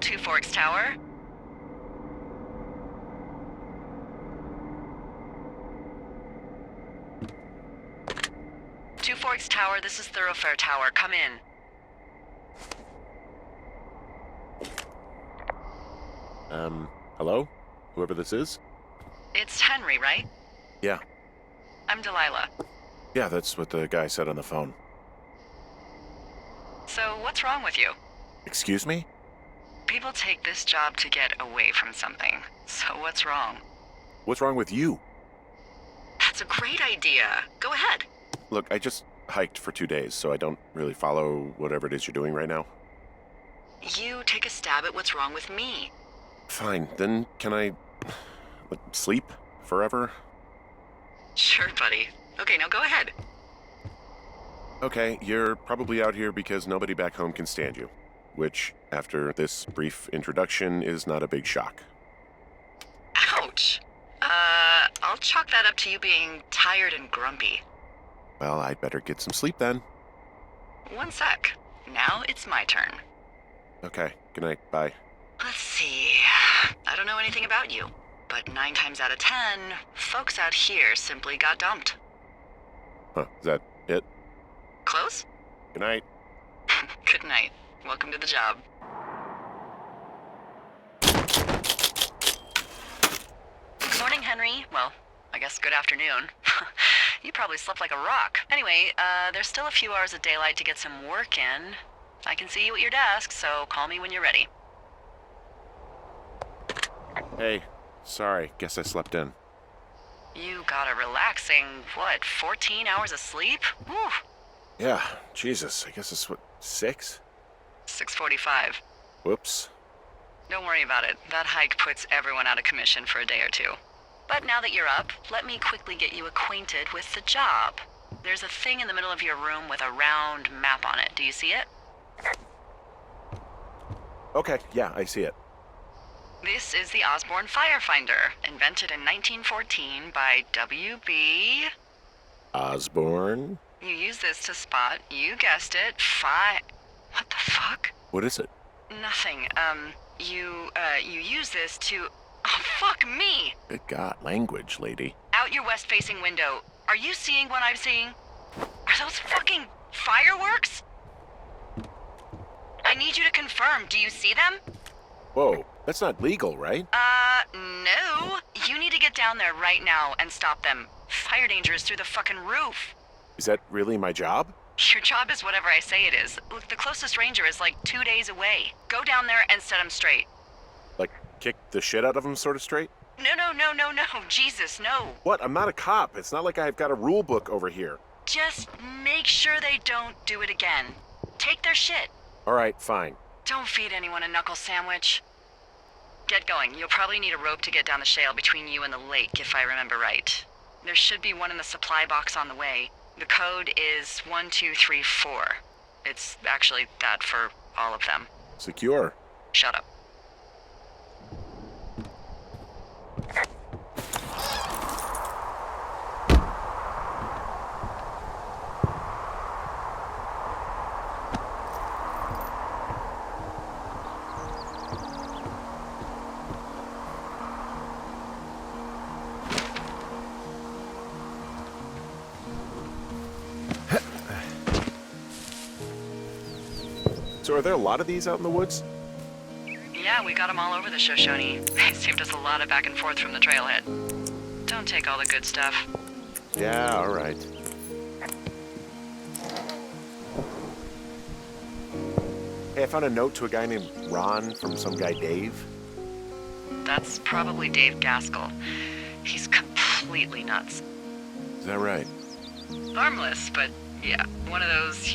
Two Forks Tower. Two Forks Tower, this is Thoroughfare Tower. Come in. Hello? Whoever this is? It's Henry, right? Yeah. I'm Delilah. Yeah, that's what the guy said on the phone. So, what's wrong with you? Excuse me? People take this job to get away from something. So what's wrong? What's wrong with you? That's a great idea. Go ahead. Look, I just hiked for 2 days, so I don't really follow whatever it is you're doing right now. You take a stab at what's wrong with me. Fine, then can I sleep forever? Sure, buddy. Okay, now go ahead. Okay, you're probably out here because nobody back home can stand you. Which, after this brief introduction, is not a big shock. Ouch. I'll chalk that up to you being tired and grumpy. Well, I'd better get some sleep then. One sec. Now it's my turn. Okay, good night, bye. Let's see. I don't know anything about you, but 9 times out of 10, folks out here simply got dumped. Huh, is that it? Close? Good night. Good night. Welcome to the job. Good morning, Henry. Well, I guess good afternoon. You probably slept like a rock. Anyway, there's still a few hours of daylight to get some work in. I can see you at your desk, so call me when you're ready. Hey, sorry, guess I slept in. You got a relaxing, 14 hours of sleep? Whew. Yeah, Jesus, I guess it's 6? 6:45. Whoops. Don't worry about it. That hike puts everyone out of commission for a day or two. But now that you're up, let me quickly get you acquainted with the job. There's a thing in the middle of your room with a round map on it. Do you see it? Okay, yeah, I see it. This is the Osborne Firefinder, invented in 1914 by W.B. Osborne? You use this to spot, you guessed it, What the fuck? What is it? Nothing. You use this to... Oh, fuck me! Good God, language, lady. Out your west-facing window. Are you seeing what I'm seeing? Are those fucking fireworks? I need you to confirm. Do you see them? Whoa, that's not legal, right? No. You need to get down there right now and stop them. Fire danger is through the fucking roof. Is that really my job? Your job is whatever I say it is. Look, the closest ranger is like 2 days away. Go down there and set him straight. Like, kick the shit out of him sort of straight? No. Jesus, no. What? I'm not a cop. It's not like I've got a rule book over here. Just make sure they don't do it again. Take their shit. All right, fine. Don't feed anyone a knuckle sandwich. Get going. You'll probably need a rope to get down the shale between you and the lake, if I remember right. There should be one in the supply box on the way. The code is 1234. It's actually that for all of them. Secure. Shut up. So are there a lot of these out in the woods? Yeah, we got them all over the Shoshone. They saved us a lot of back and forth from the trailhead. Don't take all the good stuff. Yeah, all right. Hey, I found a note to a guy named Ron from some guy Dave. That's probably Dave Gaskell. He's completely nuts. Is that right? Harmless, but yeah, one of those,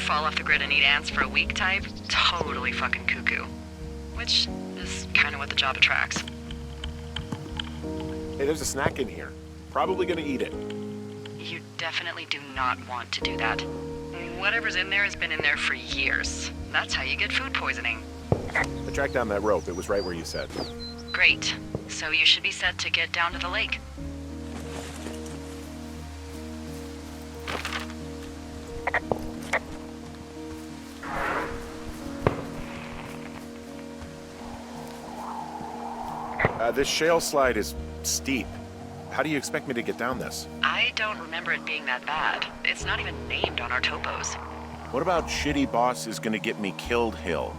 fall off the grid and eat ants for a week type. Totally fucking cuckoo. Which is kind of what the job attracts. Hey, there's a snack in here. Probably gonna eat it. You definitely do not want to do that. Whatever's in there has been in there for years. That's how you get food poisoning. I tracked down that rope. It was right where you said. Great. So you should be set to get down to the lake. This shale slide is steep. How do you expect me to get down this? I don't remember it being that bad. It's not even named on our topos. What about shitty boss is gonna get me killed hill?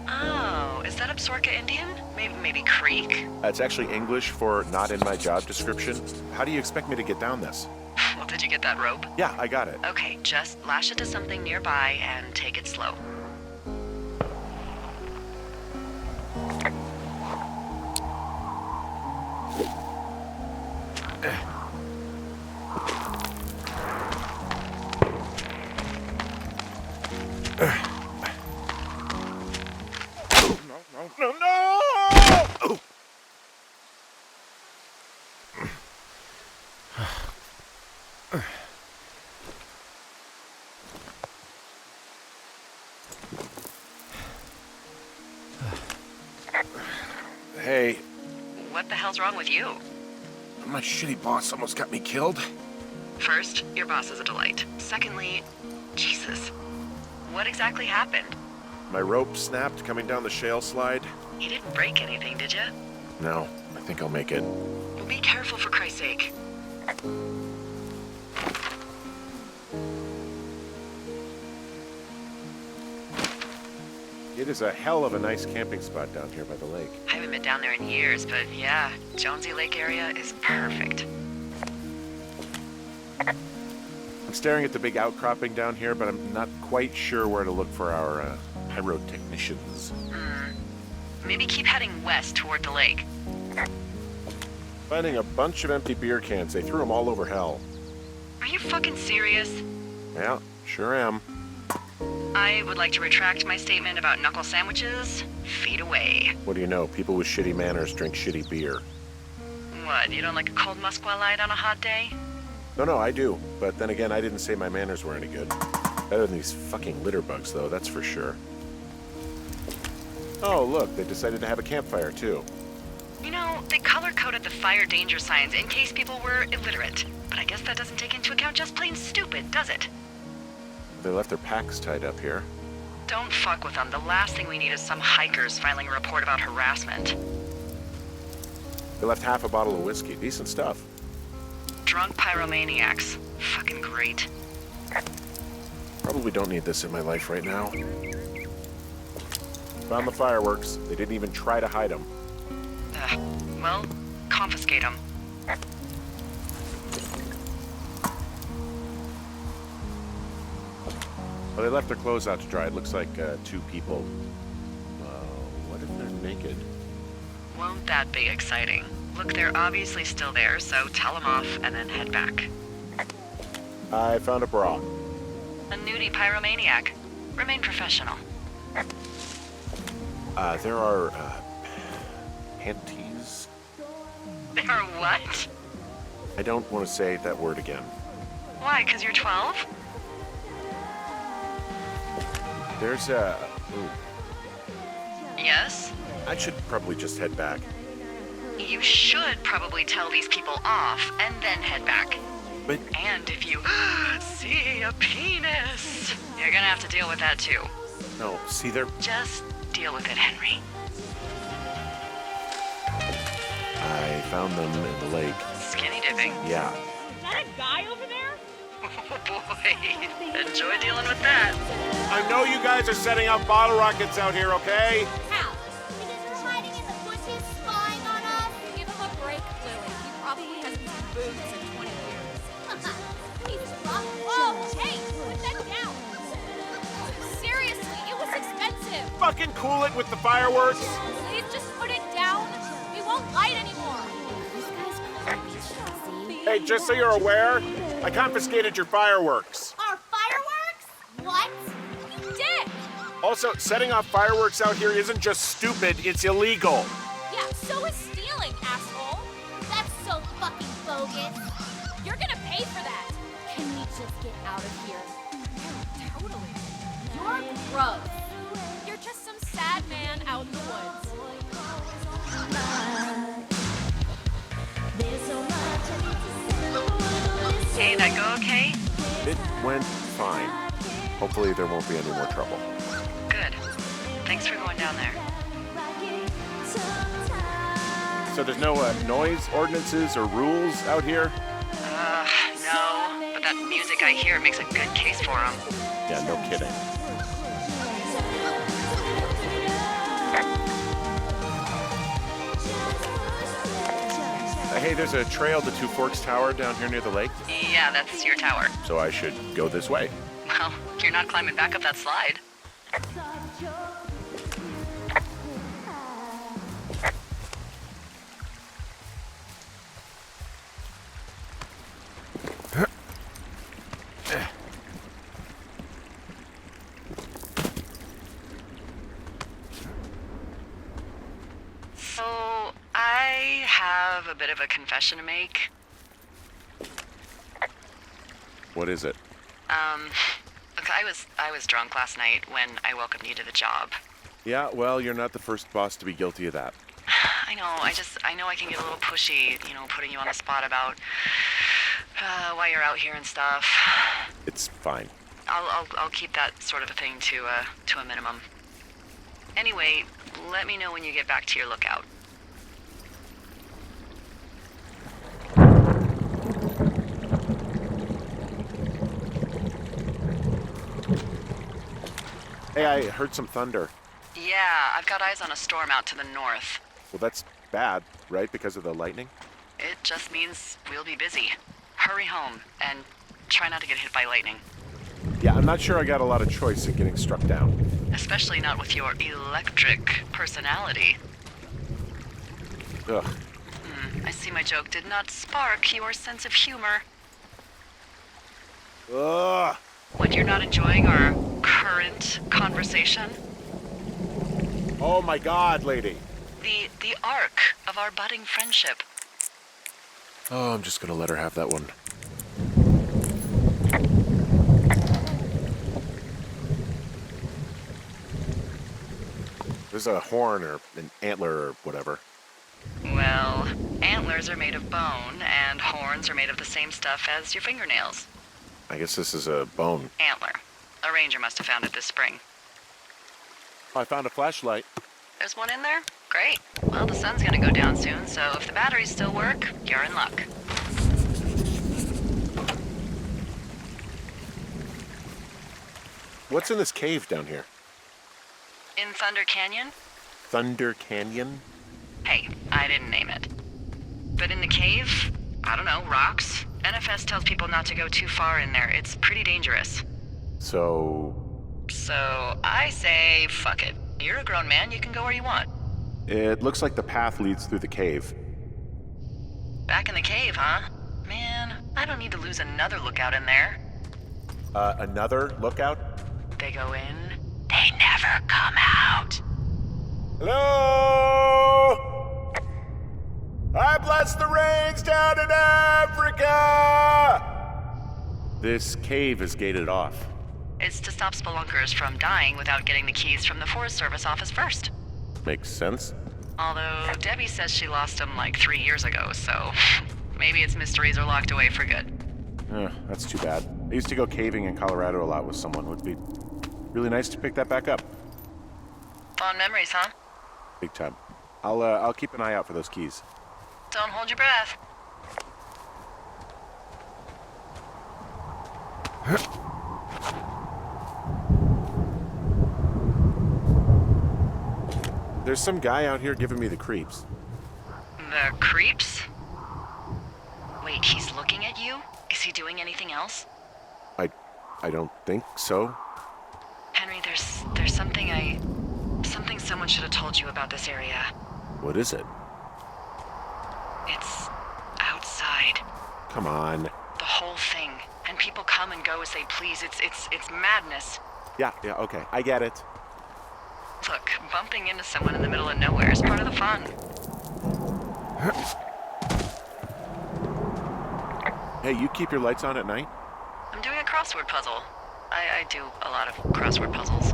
Oh, is that Absorka Indian? Maybe Creek? That's actually English for not in my job description. How do you expect me to get down this? Well, did you get that rope? Yeah, I got it. Okay, just lash it to something nearby and take it slow. No! Oh. Hey, What the hell's wrong with you? my shitty boss almost got me killed. First, your boss is a delight. Secondly, Jesus. What exactly happened? My rope snapped coming down the shale slide. You didn't break anything, did you? No, I think I'll make it. Well, be careful for Christ's sake. It is a hell of a nice camping spot down here by the lake. I haven't been down there in years, but yeah, Jonesy Lake area is perfect. I'm staring at the big outcropping down here, but I'm not quite sure where to look for our pyrotechnicians. Maybe keep heading west toward the lake. Finding a bunch of empty beer cans. They threw them all over hell. Are you fucking serious? Yeah, sure am. I would like to retract my statement about knuckle sandwiches. Feet away. What do you know? People with shitty manners drink shitty beer. What, you don't like a cold Musqua Light on a hot day? No, I do. But then again, I didn't say my manners were any good. Better than these fucking litter bugs, though, that's for sure. Oh, look, they decided to have a campfire, too. You know, they color-coded the fire danger signs in case people were illiterate. But I guess that doesn't take into account just plain stupid, does it? They left their packs tied up here. Don't fuck with them. The last thing we need is some hikers filing a report about harassment. They left half a bottle of whiskey. Decent stuff. Drunk pyromaniacs. Fucking great. Probably don't need this in my life right now. Found the fireworks. They didn't even try to hide them. Well, confiscate them. Well, they left their clothes out to dry. It looks like 2 people. What if they're naked? Won't that be exciting? Look, they're obviously still there, so tell them off and then head back. I found a bra. A nudie pyromaniac. Remain professional. There are, panties? There are what? I don't want to say that word again. Why, 'cause you're 12? There's a... Ooh, Yes? I should probably just head back. You should probably tell these people off and then head back. But And if you see a penis, you're gonna have to deal with that too. no, see, they're... Just deal with it, Henry. I found them in the lake. Skinny dipping. Yeah. Is that a guy over there? Oh boy. Enjoy dealing with that. I know you guys are setting up bottle rockets out here, okay? How? Because we're hiding in the bushes spying on us? Give him a break, Lily. He probably hasn't seen boobs in 20 years. He's rough. Oh, hey, put that down. Seriously, it was expensive. Fucking cool it with the fireworks. Please just put it down. We won't light anymore. Hey, just so you're aware, I confiscated your fireworks. Our fireworks? What? You did. Also, setting off fireworks out here isn't just stupid, it's illegal. Yeah, so is stealing, asshole. That's so fucking bogus. You're gonna pay for that. Can we just get out of here? Yeah, totally. You're gross. You're just some sad man out in the woods. Hey, that go okay? It went fine. Hopefully there won't be any more trouble. Good. Thanks for going down there. So there's no noise ordinances or rules out here? No. But that music I hear makes a good case for them. Yeah, no kidding. Hey, there's a trail to Two Forks Tower down here near the lake. Yeah, that's your tower. So I should go this way. Well, you're not climbing back up that slide. So, I have a bit of a confession to make. What is it? Look, I was drunk last night when I welcomed you to the job. Yeah, well, you're not the first boss to be guilty of that. I know, I know I can get a little pushy, putting you on the spot about why you're out here and stuff. It's fine. I'll keep that sort of a thing to a minimum. Anyway, let me know when you get back to your lookout. Hey, I heard some thunder. Yeah, I've got eyes on a storm out to the north. Well, that's bad, right? Because of the lightning? It just means we'll be busy. Hurry home, and try not to get hit by lightning. Yeah, I'm not sure I got a lot of choice in getting struck down. Especially not with your electric personality. Ugh. I see my joke did not spark your sense of humor. Ugh. What, you're not enjoying our current conversation? Oh my God, lady. The arc of our budding friendship. Oh, I'm just gonna let her have that one. There's a horn or an antler or whatever. Well, antlers are made of bone, and horns are made of the same stuff as your fingernails. I guess this is a bone. Antler. A ranger must have found it this spring. Oh, I found a flashlight. There's one in there? Great. Well, the sun's gonna go down soon, so if the batteries still work, you're in luck. What's in this cave down here? In Thunder Canyon? Thunder Canyon? Hey, I didn't name it. But in the cave, I don't know, rocks? NFS tells people not to go too far in there. It's pretty dangerous. So I say, fuck it. You're a grown man, you can go where you want. it looks like the path leads through the cave. Back in the cave, huh? Man, I don't need to lose another lookout in there. Another lookout? They go in, they never come out. Hello? I bless the rains down in Africa! This cave is gated off. It's to stop spelunkers from dying without getting the keys from the Forest Service office first. Makes sense. Although Debbie says she lost them like 3 years ago, so maybe its mysteries are locked away for good. That's too bad. I used to go caving in Colorado a lot with someone. Would be really nice to pick that back up. Fond memories, huh? Big time. I'll keep an eye out for those keys. Don't hold your breath. There's some guy out here giving me the creeps. The creeps? Wait, he's looking at you? Is he doing anything else? I don't think so. Henry, there's something someone should have told you about this area. What is it? It's outside. Come on. The whole thing. And people come and go as they please. It's madness. Yeah, okay. I get it. Look, bumping into someone in the middle of nowhere is part of the fun. Hey, you keep your lights on at night? I'm doing a crossword puzzle. I do a lot of crossword puzzles.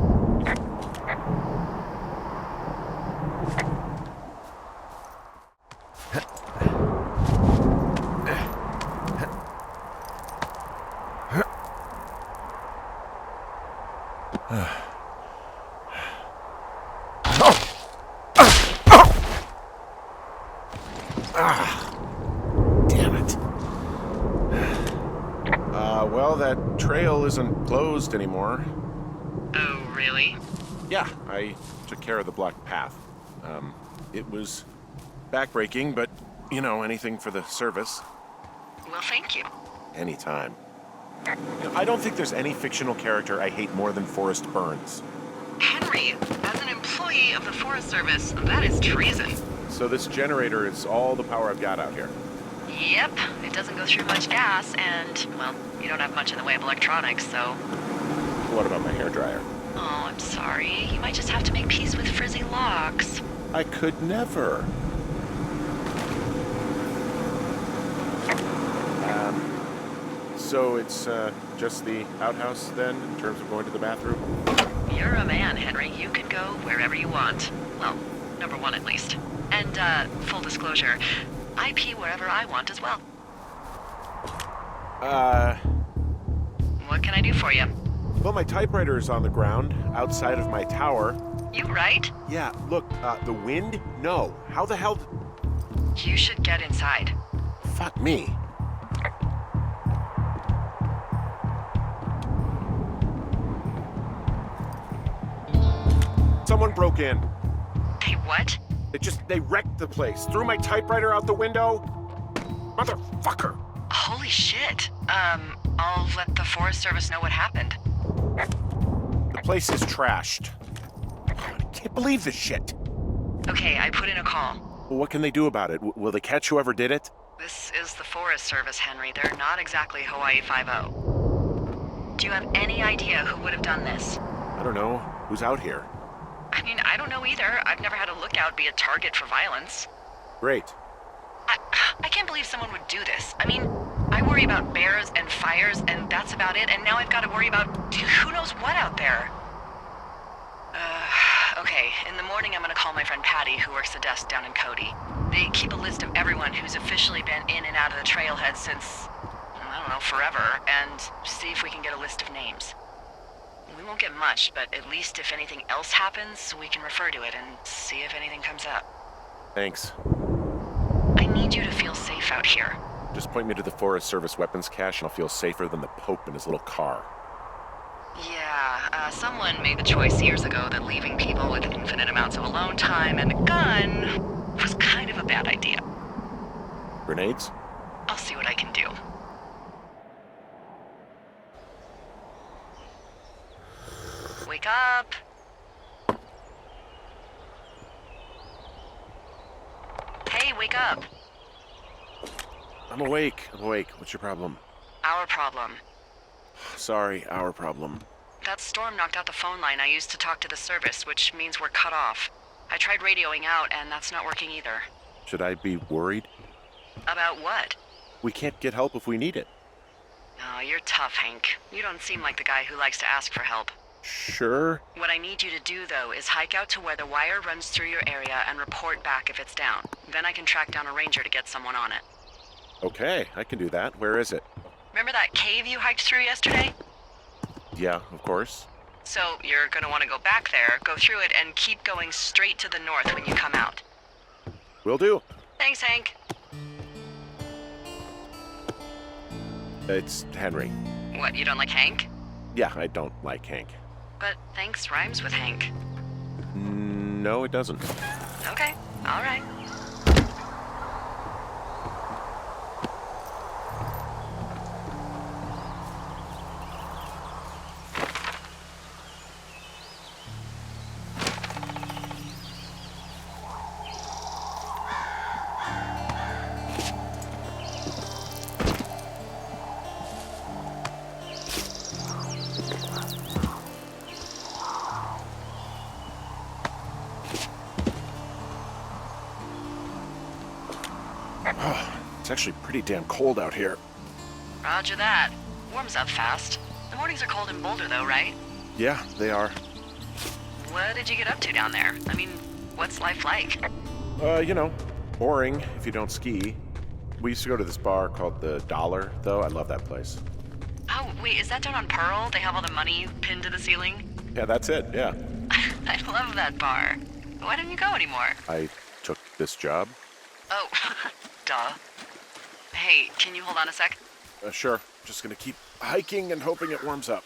Ah, damn it. Well, that trail isn't closed anymore. Oh, really? Yeah, I took care of the blocked path. It was backbreaking, but, anything for the service. Well, thank you. Anytime. I don't think there's any fictional character I hate more than Forrest Burns. Henry, as an employee of the Forest Service, that is treason. So this generator is all the power I've got out here. Yep, it doesn't go through much gas, and, well, you don't have much in the way of electronics, so... What about my hairdryer? Oh, I'm sorry. You might just have to make peace with frizzy locks. I could never. So it's just the outhouse then, in terms of going to the bathroom? You're a man, Henry. You can go wherever you want. Well, number one at least. And, full disclosure, I pee wherever I want as well. What can I do for you? Well, my typewriter is on the ground, outside of my tower. You right? Yeah, look, the wind? No. How the hell... You should get inside. Fuck me. Someone broke in. They what? They wrecked the place. Threw my typewriter out the window. Motherfucker. Holy shit. I'll let the Forest Service know what happened. The place is trashed. I can't believe this shit. Okay, I put in a call. Well, what can they do about it? Will they catch whoever did it? This is the Forest Service, Henry. They're not exactly Hawaii Five-0. Do you have any idea who would have done this? I don't know. Who's out here? I mean, I don't know either. I've never had a lookout be a target for violence. Great. I can't believe someone would do this. I mean, I worry about bears and fires, and that's about it, and now I've got to worry about who knows what out there. Okay, in the morning I'm gonna call my friend Patty, who works the desk down in Cody. They keep a list of everyone who's officially been in and out of the trailhead since, I don't know, forever, and see if we can get a list of names. We won't get much, but at least if anything else happens, we can refer to it and see if anything comes up. Thanks. I need you to feel safe out here. Just point me to the Forest Service weapons cache and I'll feel safer than the Pope in his little car. Yeah, someone made the choice years ago that leaving people with infinite amounts of alone time and a gun was kind of a bad idea. Grenades? I'll see what I can do. Wake up! Hey, wake up! I'm awake. What's your problem? Our problem. Sorry, our problem. That storm knocked out the phone line I used to talk to the service, which means we're cut off. I tried radioing out, and that's not working either. Should I be worried? About what? We can't get help if we need it. Oh, you're tough, Hank. You don't seem like the guy who likes to ask for help. Sure. What I need you to do, though, is hike out to where the wire runs through your area and report back if it's down. Then I can track down a ranger to get someone on it. Okay, I can do that. Where is it? Remember that cave you hiked through yesterday? Yeah, of course. So you're gonna want to go back there, go through it, and keep going straight to the north when you come out. Will do. Thanks, Hank. It's Henry. What, you don't like Hank? Yeah, I don't like Hank. But thanks rhymes with Hank. No, it doesn't. Okay, all right. It's actually pretty damn cold out here. Roger that. Warms up fast. The mornings are cold in Boulder, though, right? Yeah, they are. What did you get up to down there? I mean, what's life like? Boring if you don't ski. We used to go to this bar called the Dollar, though. I love that place. Oh, wait, is that down on Pearl? They have all the money pinned to the ceiling? Yeah, that's it, yeah. I love that bar. Why don't you go anymore? I took this job. Oh, duh. Hey, can you hold on a sec? Sure. Just gonna keep hiking and hoping it warms up.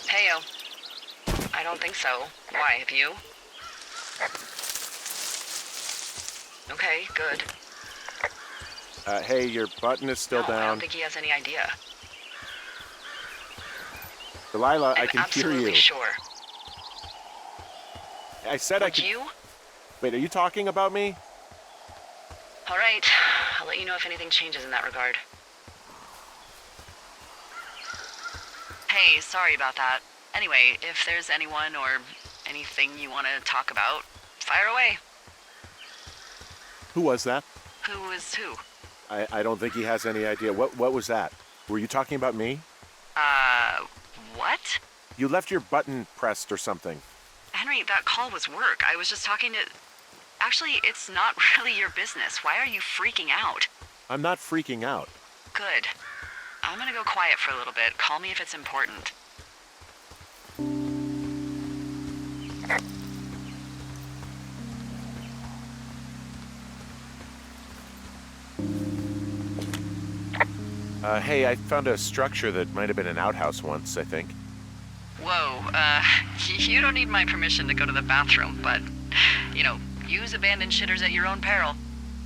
Heyo. I don't think so. Why, have you? Okay, good. Hey, your button is still No, down. I don't think he has any idea. Delilah, I I'm can hear absolutely you. sure. I said I Would could... you? Wait, are you talking about me? All right. I'll let you know if anything changes in that regard. Hey, sorry about that. Anyway, if there's anyone or anything you want to talk about, fire away. Who was that? Who is who? I don't think he has any idea. What was that? Were you talking about me? What? You left your button pressed or something. Henry, that call was work. I was just talking to... Actually, it's not really your business. Why are you freaking out? I'm not freaking out. Good. I'm gonna go quiet for a little bit. Call me if it's important. Hey, I found a structure that might have been an outhouse once, I think. Whoa, you don't need my permission to go to the bathroom, but, use abandoned shitters at your own peril.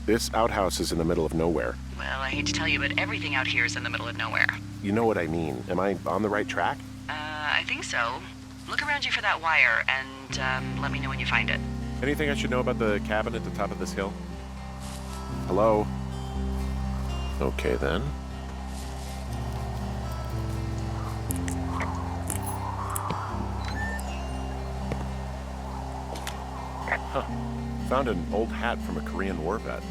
This outhouse is in the middle of nowhere. Well, I hate to tell you, but everything out here is in the middle of nowhere. You know what I mean. Am I on the right track? I think so. Look around you for that wire, and, let me know when you find it. Anything I should know about the cabin at the top of this hill? Hello? Okay, then. Huh. Found an old hat from a Korean War vet.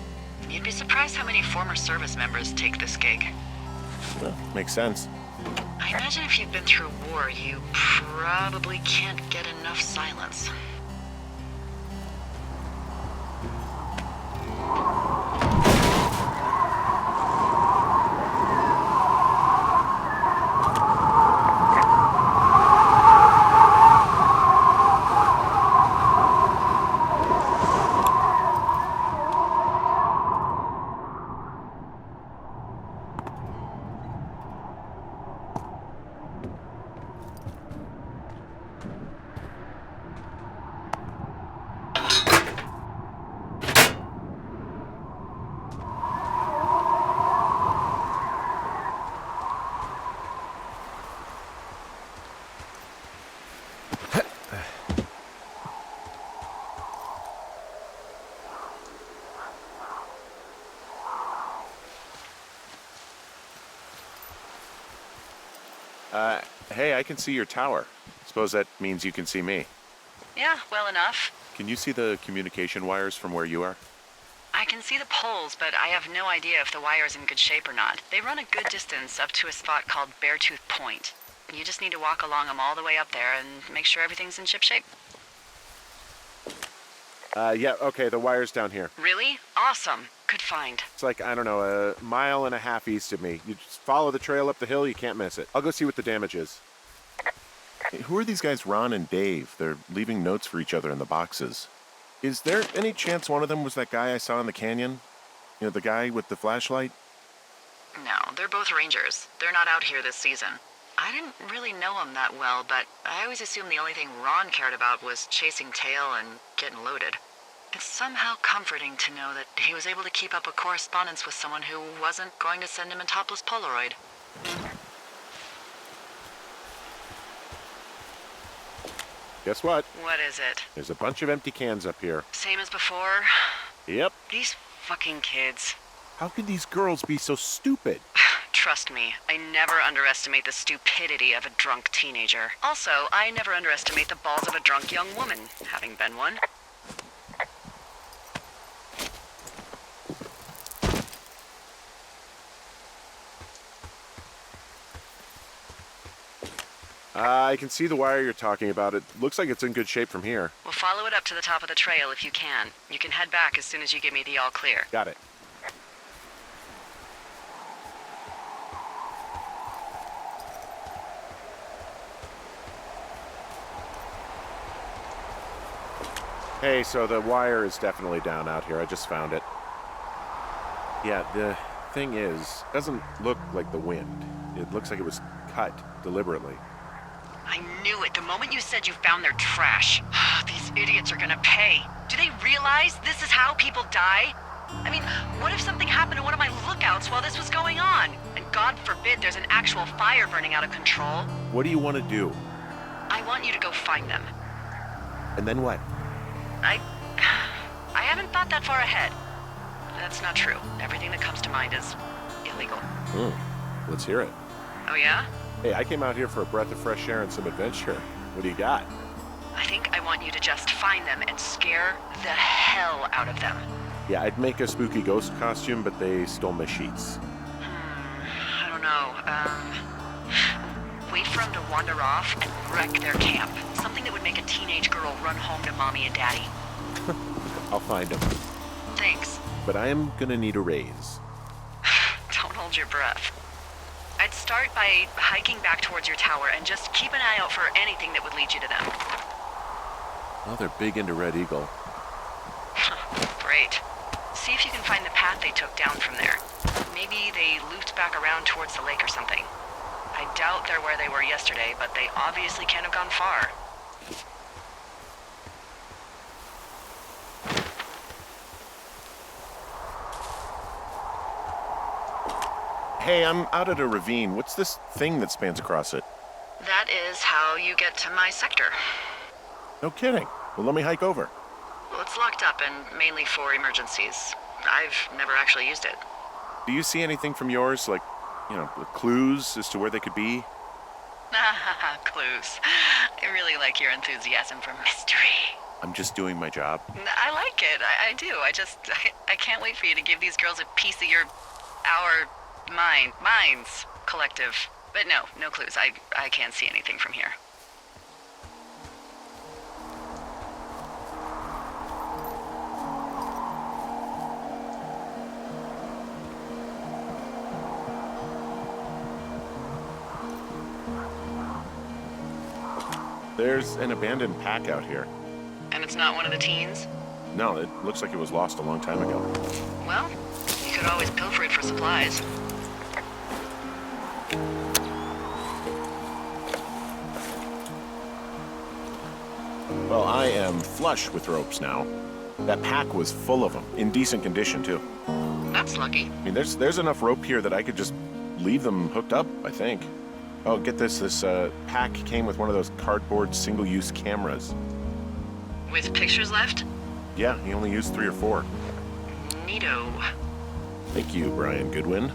You'd be surprised how many former service members take this gig. Well, makes sense. I imagine if you've been through war, you probably can't get enough silence. Hey, I can see your tower. Suppose that means you can see me. Yeah, well enough. Can you see the communication wires from where you are? I can see the poles, but I have no idea if the wire's in good shape or not. They run a good distance up to a spot called Beartooth Point. You just need to walk along them all the way up there and make sure everything's in ship shape. Yeah, okay, the wire's down here. Really? Awesome. Good find. It's like, I don't know, a mile and a half east of me. You just follow the trail up the hill, you can't miss it. I'll go see what the damage is. Hey, who are these guys, Ron and Dave? They're leaving notes for each other in the boxes. Is there any chance one of them was that guy I saw in the canyon? You know, the guy with the flashlight? No, they're both rangers. They're not out here this season. I didn't really know him that well, but I always assumed the only thing Ron cared about was chasing tail and getting loaded. It's somehow comforting to know that he was able to keep up a correspondence with someone who wasn't going to send him a topless Polaroid. Guess what? What is it? There's a bunch of empty cans up here. Same as before? Yep. These fucking kids. How could these girls be so stupid? Trust me, I never underestimate the stupidity of a drunk teenager. Also, I never underestimate the balls of a drunk young woman, having been one. I can see the wire you're talking about. It looks like it's in good shape from here. We'll follow it up to the top of the trail if you can. You can head back as soon as you give me the all clear. Got it. Hey, so the wire is definitely down out here. I just found it. Yeah, the thing is, it doesn't look like the wind. It looks like it was cut deliberately. I knew it the moment you said you found their trash. These idiots are gonna pay. Do they realize this is how people die? I mean, what if something happened to one of my lookouts while this was going on? And God forbid there's an actual fire burning out of control. What do you want to do? I want you to go find them. And then what? I haven't thought that far ahead. That's not true. Everything that comes to mind is illegal. Let's hear it. Oh yeah? Hey, I came out here for a breath of fresh air and some adventure. What do you got? I think I want you to just find them and scare the hell out of them. Yeah, I'd make a spooky ghost costume, but they stole my sheets. I don't know. Wait for them to wander off and wreck their camp. Something that would make a teenage girl run home to mommy and daddy. I'll find them. Thanks. But I am gonna need a raise. Don't hold your breath. I'd start by hiking back towards your tower and just keep an eye out for anything that would lead you to them. Well, they're big into Red Eagle. Great. See if you can find the path they took down from there. Maybe they looped back around towards the lake or something. I doubt they're where they were yesterday, but they obviously can't have gone far. Hey, I'm out at a ravine. What's this thing that spans across it? That is how you get to my sector. No kidding. Well, let me hike over. Well, it's locked up and mainly for emergencies. I've never actually used it. Do you see anything from yours, like, clues as to where they could be? Clues. I really like your enthusiasm for mystery. I'm just doing my job. I like it. I do. I can't wait for you to give these girls a piece of our minds collective. But no clues. I can't see anything from here. There's an abandoned pack out here. And it's not one of the teens? No, it looks like it was lost a long time ago. Well, you could always pilfer it for supplies. Well, I am flush with ropes now. That pack was full of them, in decent condition, too. That's lucky. I mean, there's enough rope here that I could just leave them hooked up, I think. Oh, get this. This pack came with one of those cardboard single-use cameras. With pictures left? Yeah, he only used 3 or 4. Neato. Thank you, Brian Goodwin.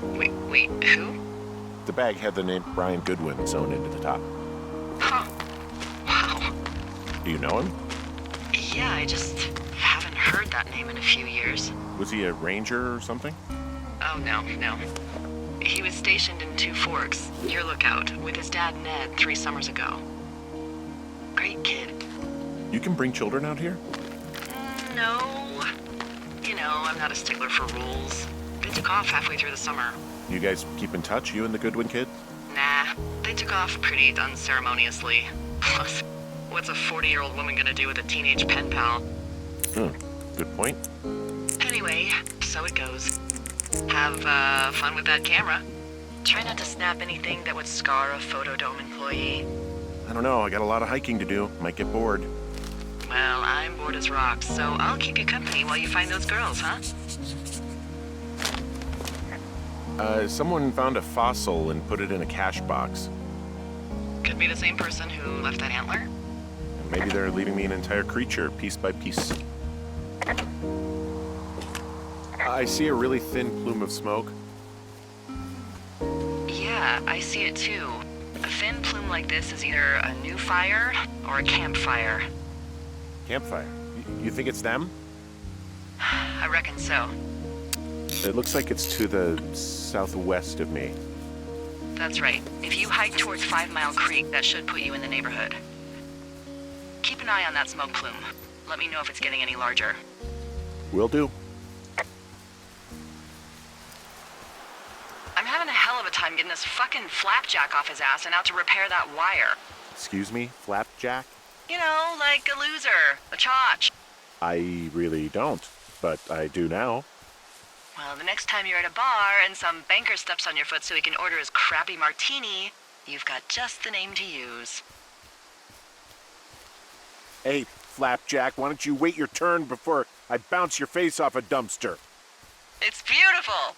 Wait, who? The bag had the name Brian Goodwin sewn into the top. Huh. Wow. Do you know him? Yeah, I just haven't heard that name in a few years. Was he a ranger or something? Oh, no. He was stationed in Two Forks, your lookout, with his dad Ned 3 summers ago. Great kid. You can bring children out here? No. I'm not a stickler for rules. They took off halfway through the summer. You guys keep in touch, you and the Goodwin kid? Nah, they took off pretty unceremoniously. Plus, what's a 40-year-old woman gonna do with a teenage pen pal? Good point. Anyway, so it goes. Have fun with that camera. Try not to snap anything that would scar a Photodome employee. I don't know, I got a lot of hiking to do. Might get bored. Well, I'm bored as rocks, so I'll keep you company while you find those girls, huh? Someone found a fossil and put it in a cache box. Could be the same person who left that antler. Maybe they're leaving me an entire creature, piece by piece. I see a really thin plume of smoke. Yeah, I see it too. A thin plume like this is either a new fire or a campfire. Campfire. You think it's them? I reckon so. It looks like it's to the southwest of me. That's right. If you hike towards 5 Mile Creek, that should put you in the neighborhood. Keep an eye on that smoke plume. Let me know if it's getting any larger. Will do. I'm having a hell of a time getting this fucking flapjack off his ass and out to repair that wire. Excuse me, Flapjack? You know, like a loser, a chotch. I really don't, but I do now. Well, the next time you're at a bar and some banker steps on your foot so he can order his crappy martini, you've got just the name to use. Hey, Flapjack, why don't you wait your turn before I bounce your face off a dumpster? It's beautiful!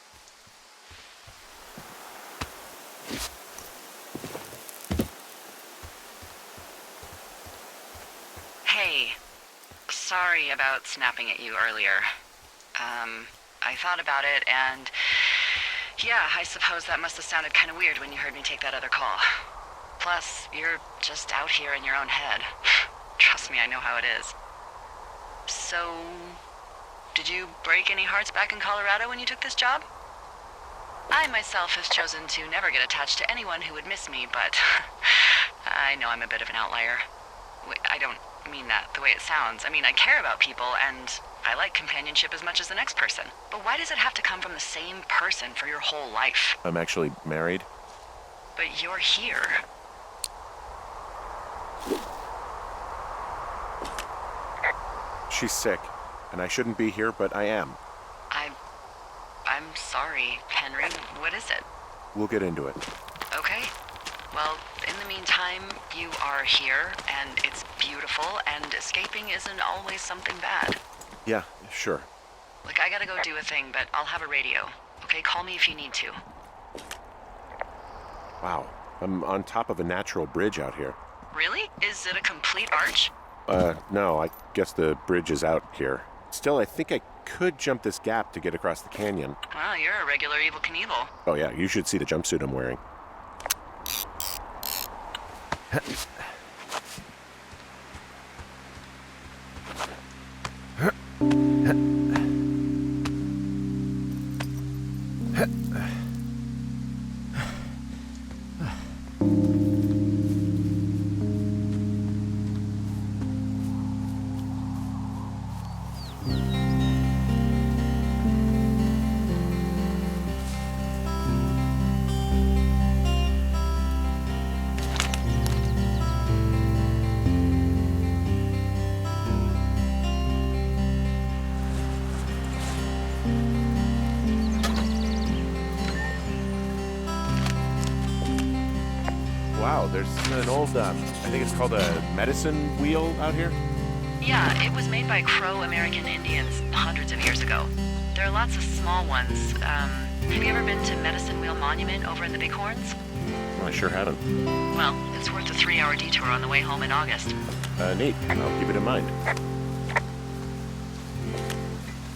Hey, sorry about snapping at you earlier. I thought about it and... yeah, I suppose that must have sounded kind of weird when you heard me take that other call. Plus, you're just out here in your own head. Trust me, I know how it is. So, did you break any hearts back in Colorado when you took this job? I myself have chosen to never get attached to anyone who would miss me, but I know I'm a bit of an outlier. I don't mean that the way it sounds. I mean, I care about people, and I like companionship as much as the next person. But why does it have to come from the same person for your whole life? I'm actually married. But you're here. She's sick, and I shouldn't be here, but I am. I'm sorry, Henry. What is it? We'll get into it. Okay. Well, in the meantime, you are here, and it's beautiful, and escaping isn't always something bad. Yeah, sure. Look, I gotta go do a thing, but I'll have a radio. Okay, call me if you need to. Wow, I'm on top of a natural bridge out here. Really? Is it a complete arch? No, I guess the bridge is out here. Still, I think I could jump this gap to get across the canyon. Well, you're a regular Evel Knievel. Oh yeah, you should see the jumpsuit I'm wearing. Wow, there's an old, I think it's called a medicine wheel out here. Yeah, it was made by Crow American Indians hundreds of years ago. There are lots of small ones. Have you ever been to Medicine Wheel Monument over in the Bighorns? I sure haven't. Well, it's worth a 3-hour detour on the way home in August. Neat. I'll keep it in mind.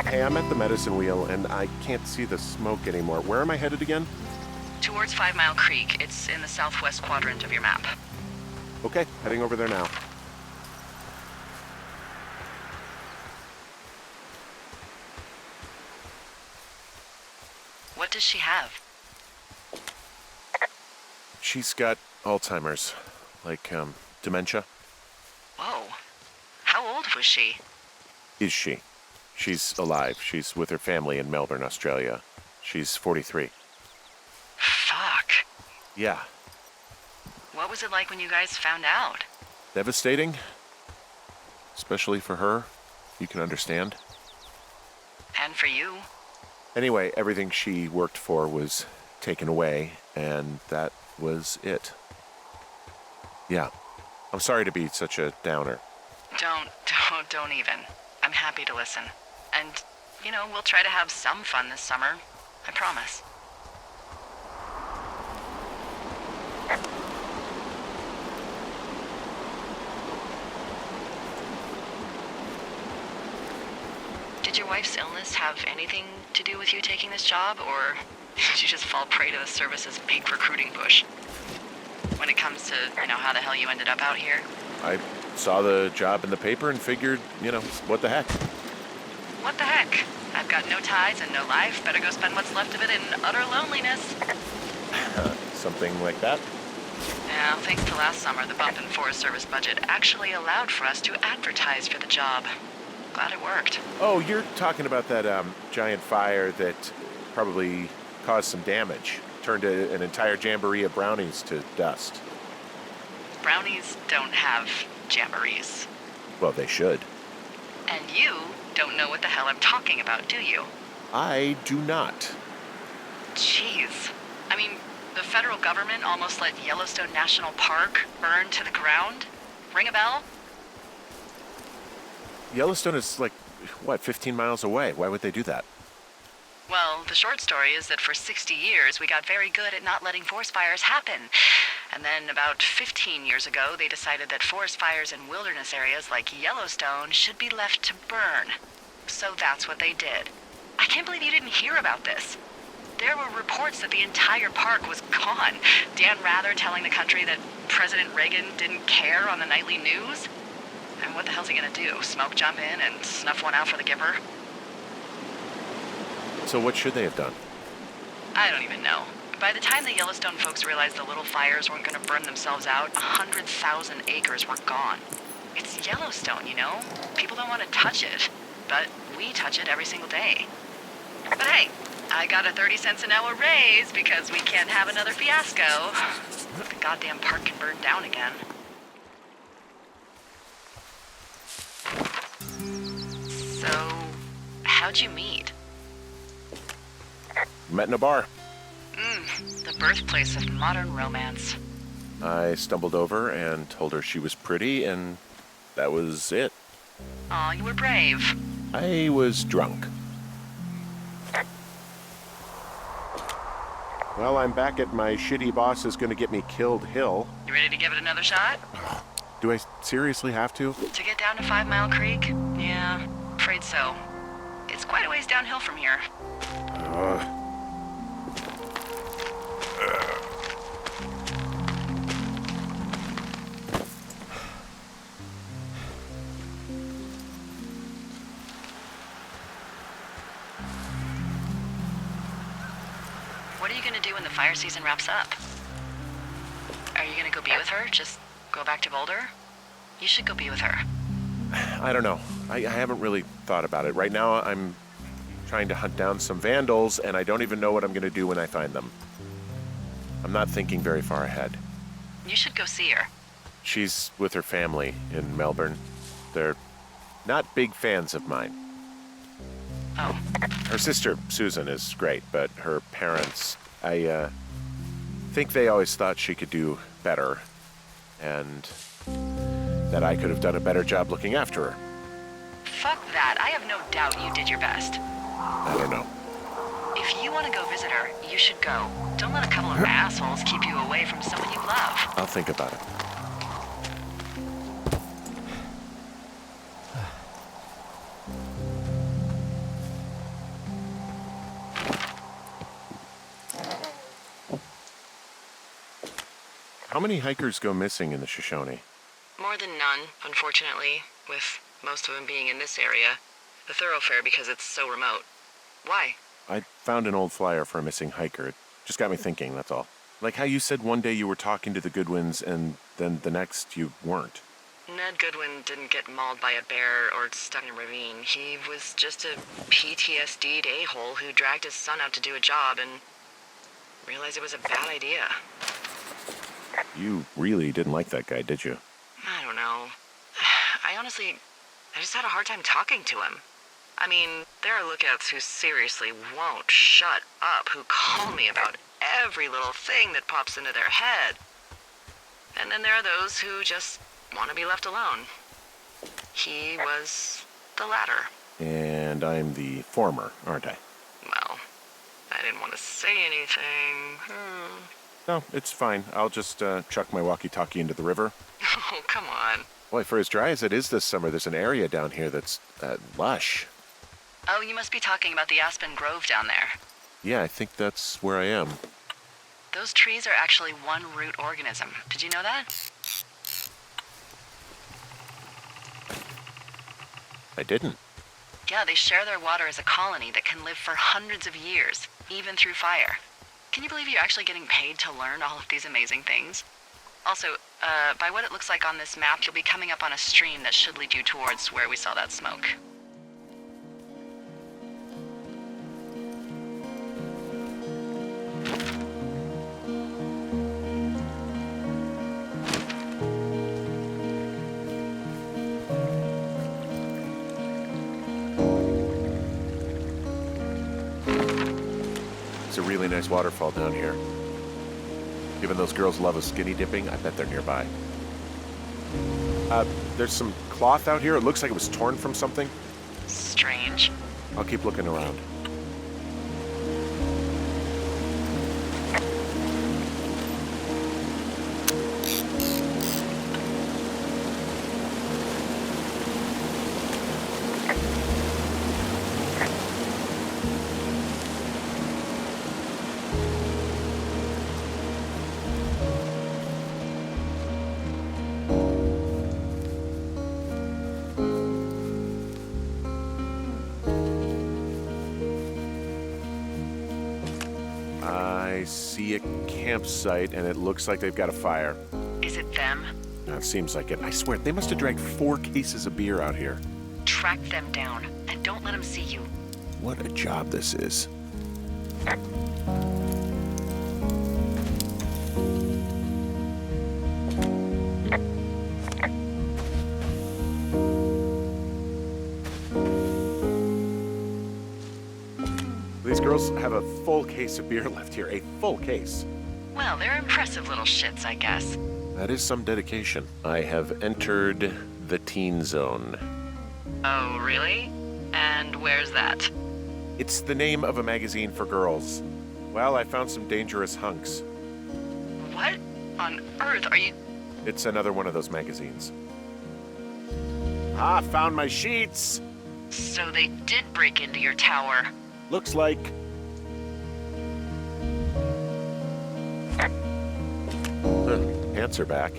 Hey, I'm at the medicine wheel, and I can't see the smoke anymore. Where am I headed again? Towards 5 Mile Creek. It's in the southwest quadrant of your map. Okay, heading over there now. What does she have? She's got Alzheimer's, like, dementia. Whoa. How old was she? Is she? She's alive. She's with her family in Melbourne, Australia. She's 43. Fuck. Yeah. What was it like when you guys found out? Devastating. Especially for her. You can understand. And for you? Anyway, everything she worked for was taken away, and that was it. Yeah. I'm sorry to be such a downer. Don't even. I'm happy to listen. And, you know, we'll try to have some fun this summer. I promise. Did your wife's illness have anything to do with you taking this job, or did you just fall prey to the service's big recruiting push? When it comes to, you know, how the hell you ended up out here? I saw the job in the paper and figured, you know, what the heck. What the heck? I've got no ties and no life. Better go spend what's left of it in utter loneliness. Something like that. Yeah, thanks to last summer, the bump in Forest Service budget actually allowed for us to advertise for the job. Glad it worked. Oh, you're talking about that giant fire that probably caused some damage. Turned an entire jamboree of brownies to dust. Brownies don't have jamborees. Well, they should. And you don't know what the hell I'm talking about, do you? I do not. Jeez. I mean, the federal government almost let Yellowstone National Park burn to the ground? Ring a bell? Yellowstone is like, what, 15 miles away? Why would they do that? Well, the short story is that for 60 years we got very good at not letting forest fires happen. And then about 15 years ago, they decided that forest fires in wilderness areas like Yellowstone should be left to burn. So that's what they did. I can't believe you didn't hear about this. There were reports that the entire park was gone. Dan Rather telling the country that President Reagan didn't care on the nightly news. And what the hell's he gonna do? Smoke jump in and snuff one out for the Gipper? So what should they have done? I don't even know. By the time the Yellowstone folks realized the little fires weren't gonna burn themselves out, 100,000 acres were gone. It's Yellowstone, you know? People don't want to touch it, but we touch it every single day. But hey, I got a 30 cents an hour raise because we can't have another fiasco. The goddamn park can burn down again. So, how'd you meet? Met in a bar. The birthplace of modern romance. I stumbled over and told her she was pretty, and that was it. Aw, you were brave. I was drunk. Well, I'm back at my shitty boss is gonna get me killed hill. You ready to give it another shot? Do I seriously have to? To get down to 5 Mile Creek? Yeah, afraid so. It's quite a ways downhill from here. What are you gonna do when the fire season wraps up? Are you gonna go be with her? Just go back to Boulder? You should go be with her. I don't know. I haven't really thought about it. Right now, I'm trying to hunt down some vandals, and I don't even know what I'm going to do when I find them. I'm not thinking very far ahead. You should go see her. She's with her family in Melbourne. They're not big fans of mine. Oh, Her sister, Susan, is great, but her parents, I think they always thought she could do better, and that I could have done a better job looking after her. fuck that. I have no doubt you did your best. I don't know. If you want to go visit her, you should go. Don't let a couple of assholes keep you away from someone you love. I'll think about it. How many hikers go missing in the Shoshone? More than none, unfortunately, with most of them being in this area. The thoroughfare because it's so remote. Why? I found an old flyer for a missing hiker. It just got me thinking, that's all. Like how you said one day you were talking to the Goodwins and then the next you weren't. Ned Goodwin didn't get mauled by a bear or stuck in a ravine. He was just a PTSD'd a-hole who dragged his son out to do a job and realized it was a bad idea. You really didn't like that guy, did you? I don't know. I just had a hard time talking to him. I mean, there are lookouts who seriously won't shut up, who call me about every little thing that pops into their head. And then there are those who just want to be left alone. He was the latter. And I'm the former, aren't I? Well, I didn't want to say anything. No, it's fine. I'll just chuck my walkie-talkie into the river. Oh, come on. Boy, for as dry as it is this summer, there's an area down here that's lush. Oh, you must be talking about the Aspen Grove down there. Yeah, I think that's where I am. Those trees are actually one root organism. Did you know that? I didn't. Yeah, they share their water as a colony that can live for hundreds of years, even through fire. Can you believe you're actually getting paid to learn all of these amazing things? Also, by what it looks like on this map, you'll be coming up on a stream that should lead you towards where we saw that smoke. It's a really nice waterfall down here. Given those girls love a skinny dipping, I bet they're nearby. There's some cloth out here. It looks like it was torn from something. Strange. I'll keep looking around. I see a campsite, and it looks like they've got a fire. Is it them? It seems like it. I swear, they must have drank 4 cases of beer out here. Track them down, and don't let them see you. What a job this is. These girls have a full case of beer left here. A full case. Well, they're impressive little shits, I guess. That is some dedication. I have entered the teen zone. Oh, really? And where's that? It's the name of a magazine for girls. Well, I found some dangerous hunks. What on earth are you... It's another one of those magazines. Ah, found my sheets! So they did break into your tower. Looks like... Pants are back.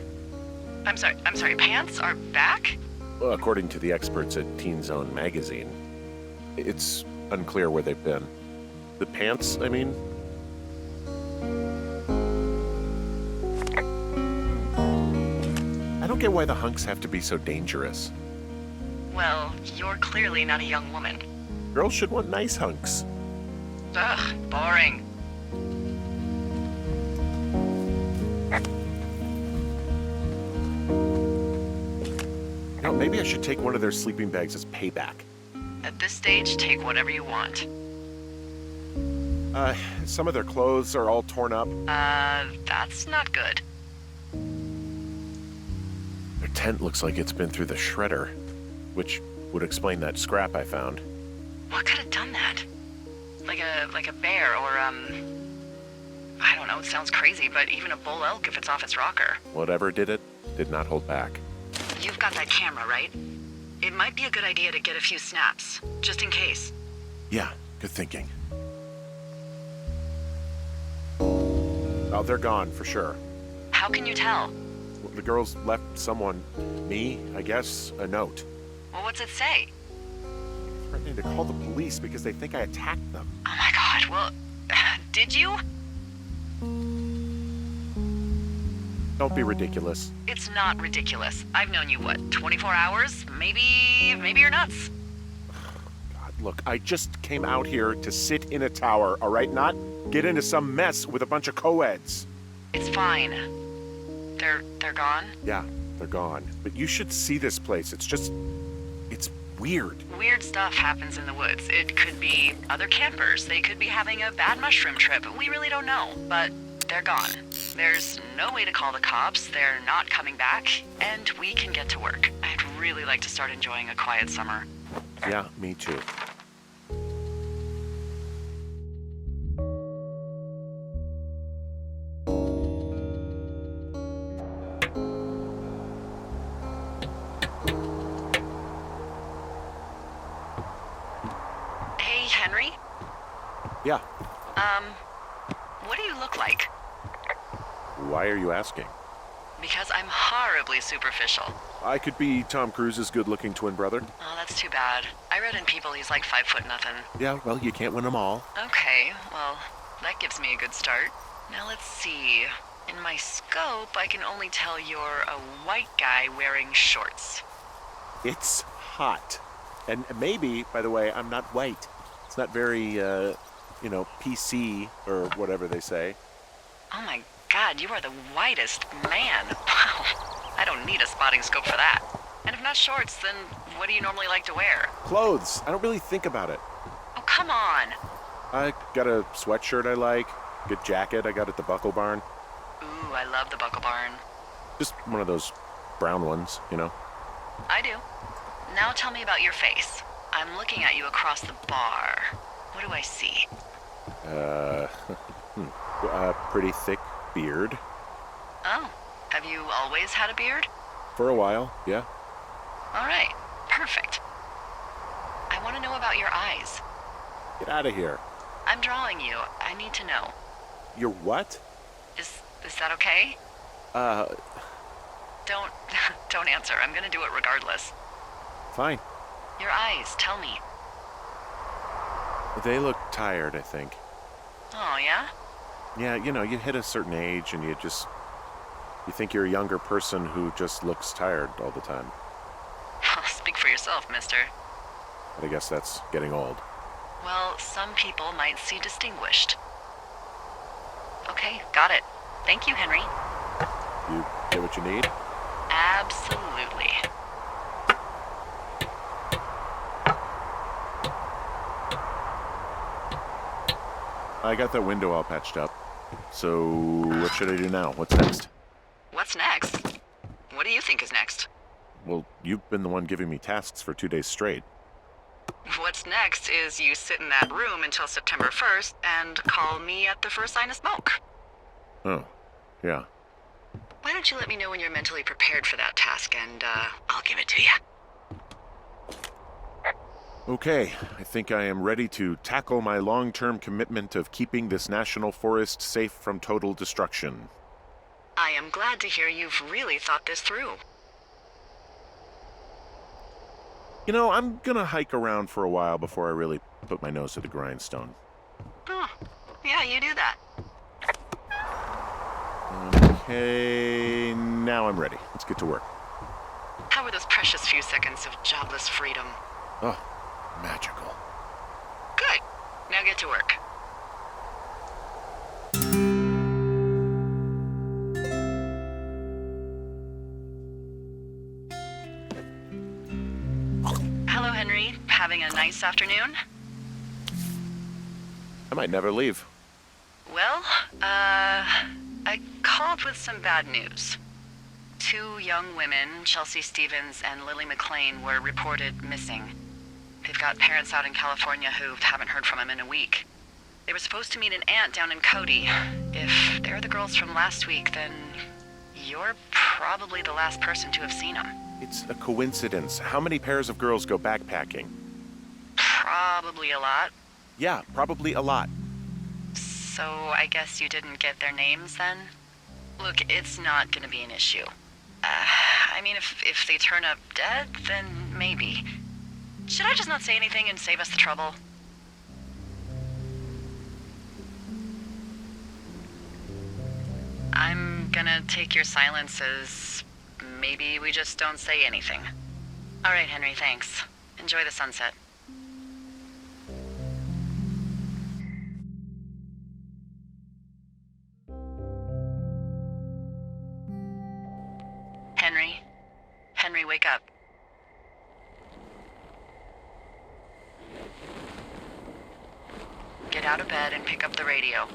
I'm sorry, pants are back? Well, according to the experts at Teen Zone magazine. It's unclear where they've been. The pants, I mean? I don't get why the hunks have to be so dangerous. Well, you're clearly not a young woman. Girls should want nice hunks. Ugh, boring. Now, maybe I should take one of their sleeping bags as payback. At this stage, take whatever you want. Some of their clothes are all torn up. That's not good. Their tent looks like it's been through the shredder, which would explain that scrap I found. What could have done that? Like a bear or, I don't know, it sounds crazy, but even a bull elk if it's off its rocker. Whatever did it, did not hold back. You've got that camera, right? It might be a good idea to get a few snaps, just in case. Yeah, good thinking. Oh, they're gone, for sure. How can you tell? The girls left someone, me, I guess, a note. Well, what's it say? Threatening to call the police because they think I attacked them. Oh my god, well, did you? Don't be ridiculous. It's not ridiculous. I've known you, what, 24 hours? Maybe you're nuts. God, look, I just came out here to sit in a tower, all right? Not get into some mess with a bunch of co-eds. It's fine. They're gone? Yeah, they're gone. But you should see this place. It's weird. Weird stuff happens in the woods. It could be other campers. They could be having a bad mushroom trip. We really don't know, but they're gone. There's no way to call the cops. They're not coming back, and we can get to work. I'd really like to start enjoying a quiet summer. Yeah, me too. Hey, Henry? Yeah. What do you look like? Why are you asking? Because I'm horribly superficial. I could be Tom Cruise's good-looking twin brother. Oh, that's too bad. I read in People he's like 5'0" nothing. Yeah, well, you can't win them all. Okay, well, that gives me a good start. Now let's see. In my scope, I can only tell you're a white guy wearing shorts. It's hot. And maybe, by the way, I'm not white. It's not very, PC or whatever they say. Oh my god, you are the whitest man. Wow. I don't need a spotting scope for that. And if not shorts, then what do you normally like to wear? Clothes. I don't really think about it. Oh, come on. I got a sweatshirt I like, good jacket I got at the Buckle Barn. Ooh, I love the Buckle Barn. Just one of those brown ones, you know? I do. Now tell me about your face. I'm looking at you across the bar. What do I see? A pretty thick beard. Oh, have you always had a beard? For a while, yeah. All right, perfect. I want to know about your eyes. Get out of here. I'm drawing you. I need to know. You're what? Is that okay? Don't don't answer. I'm gonna do it regardless. Fine. Your eyes, tell me. They look tired, I think. Oh, yeah? Yeah, you know, you hit a certain age and you think you're a younger person who just looks tired all the time. Speak for yourself, mister. But I guess that's getting old. Well, some people might see distinguished. Okay, got it. Thank you, Henry. You get what you need? Absolutely. I got that window all patched up. So, what should I do now? What's next? What's next? What do you think is next? Well, you've been the one giving me tasks for 2 days straight. What's next is you sit in that room until September 1st and call me at the first sign of smoke. Oh, yeah. Why don't you let me know when you're mentally prepared for that task and, I'll give it to you. Okay, I think I am ready to tackle my long-term commitment of keeping this national forest safe from total destruction. I am glad to hear you've really thought this through. You know, I'm gonna hike around for a while before I really put my nose to the grindstone. Oh, yeah, you do that. Okay, now I'm ready. Let's get to work. How were those precious few seconds of jobless freedom? Oh, magical. Good. Now get to work. Hello, Henry. Having a nice afternoon? I might never leave. Well, I called with some bad news. 2 young women, Chelsea Stevens and Lily McLean, were reported missing. They've got parents out in California who haven't heard from them in a week. They were supposed to meet an aunt down in Cody. If they're the girls from last week, then you're probably the last person to have seen them. It's a coincidence. How many pairs of girls go backpacking? Probably a lot. Yeah, probably a lot. So I guess you didn't get their names then? Look, it's not gonna be an issue. I mean, if they turn up dead, then maybe. Should I just not say anything and save us the trouble? I'm gonna take your silence as maybe we just don't say anything. All right, Henry, thanks. Enjoy the sunset. Henry? Henry, wake up. Get out of bed and pick up the radio.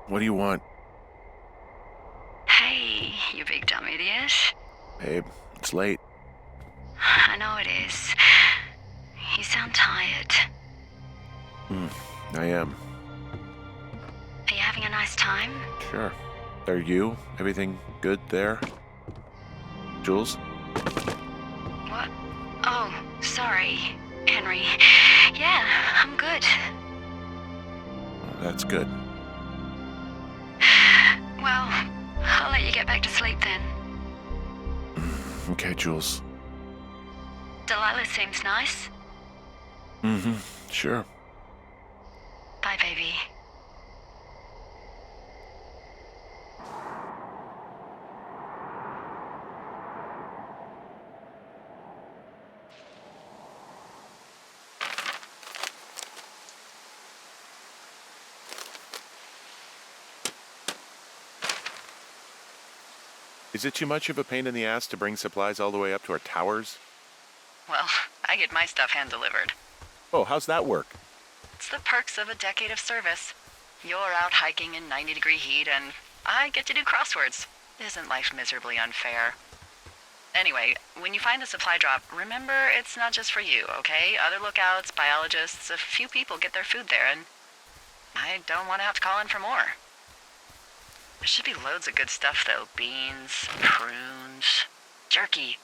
What do you want? Hey, you big dumb idiot. Babe, it's late. I know it is. You sound tired. I am. Are you having a nice time? Sure. Are you? Everything good there? Jules? What? Oh, sorry, Henry. Yeah, I'm good. That's good. Well, I'll let you get back to sleep then. Okay, Jules. Delilah seems nice. Sure. Bye, baby. Is it too much of a pain in the ass to bring supplies all the way up to our towers? Well, I get my stuff hand-delivered. Oh, how's that work? It's the perks of a decade of service. You're out hiking in 90-degree heat, and I get to do crosswords. Isn't life miserably unfair? Anyway, when you find a supply drop, remember it's not just for you, okay? Other lookouts, biologists, a few people get their food there, and I don't want to have to call in for more. There should be loads of good stuff, though. Beans, prunes, jerky.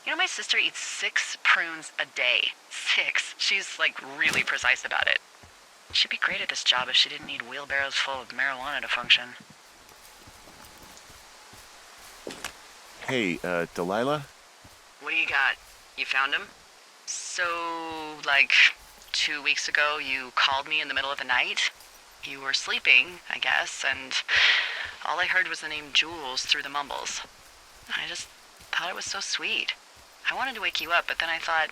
You know, my sister eats 6 prunes a day. 6. She's, like, really precise about it. She'd be great at this job if she didn't need wheelbarrows full of marijuana to function. Hey, Delilah? What do you got? You found him? So, like, 2 weeks ago, you called me in the middle of the night? You were sleeping, I guess, and all I heard was the name Jules through the mumbles. I just thought it was so sweet. I wanted to wake you up, but then I thought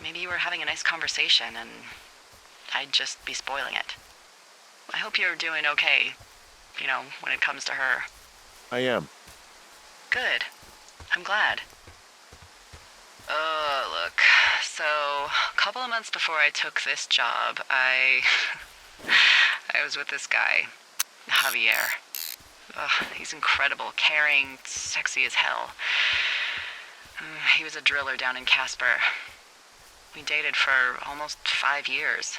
maybe you were having a nice conversation, and I'd just be spoiling it. I hope you're doing okay, you know, when it comes to her. I am. Good. I'm glad. Look, so a couple of months before I took this job, I was with this guy, Javier. Ugh, he's incredible, caring, sexy as hell. He was a driller down in Casper. We dated for almost 5 years.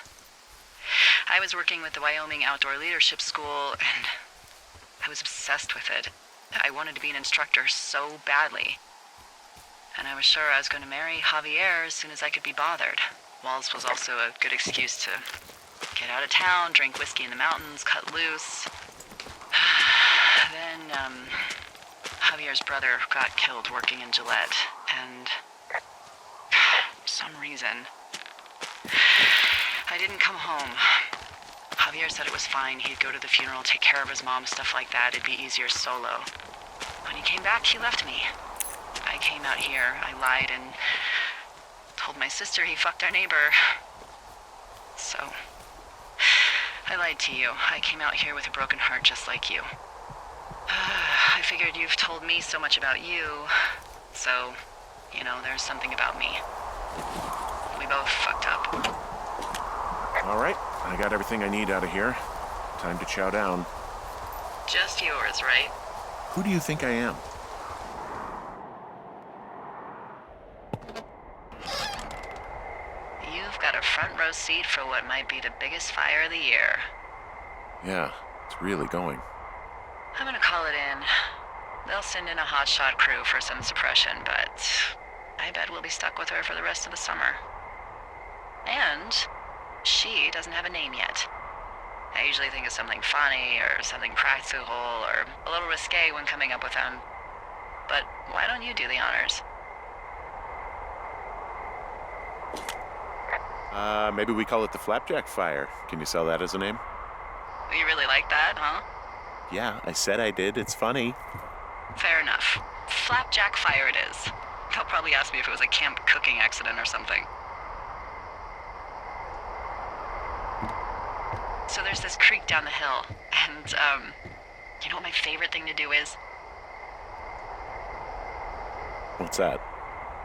I was working with the Wyoming Outdoor Leadership School, and I was obsessed with it. I wanted to be an instructor so badly. And I was sure I was going to marry Javier as soon as I could be bothered. Walls was also a good excuse to get out of town, drink whiskey in the mountains, cut loose. Then, Javier's brother got killed working in Gillette, and for some reason, I didn't come home. Javier said it was fine. He'd go to the funeral, take care of his mom, stuff like that. It'd be easier solo. When he came back, he left me. I came out here. I lied and told my sister he fucked our neighbor. So, I lied to you. I came out here with a broken heart just like you. I figured you've told me so much about you, so, you know, there's something about me. We both fucked up. All right, I got everything I need out of here. Time to chow down. Just yours, right? Who do you think I am? You've got a front row seat for what might be the biggest fire of the year. Yeah, it's really going. I'm gonna call it in. They'll send in a hotshot crew for some suppression, but I bet we'll be stuck with her for the rest of the summer. And she doesn't have a name yet. I usually think of something funny or something practical or a little risque when coming up with them. But why don't you do the honors? Maybe we call it the Flapjack Fire. Can you sell that as a name? You really like that, huh? Yeah, I said I did. It's funny. Fair enough. Flapjack Fire it is. They'll probably ask me if it was a camp cooking accident or something. So there's this creek down the hill, and, you know what my favorite thing to do is? What's that?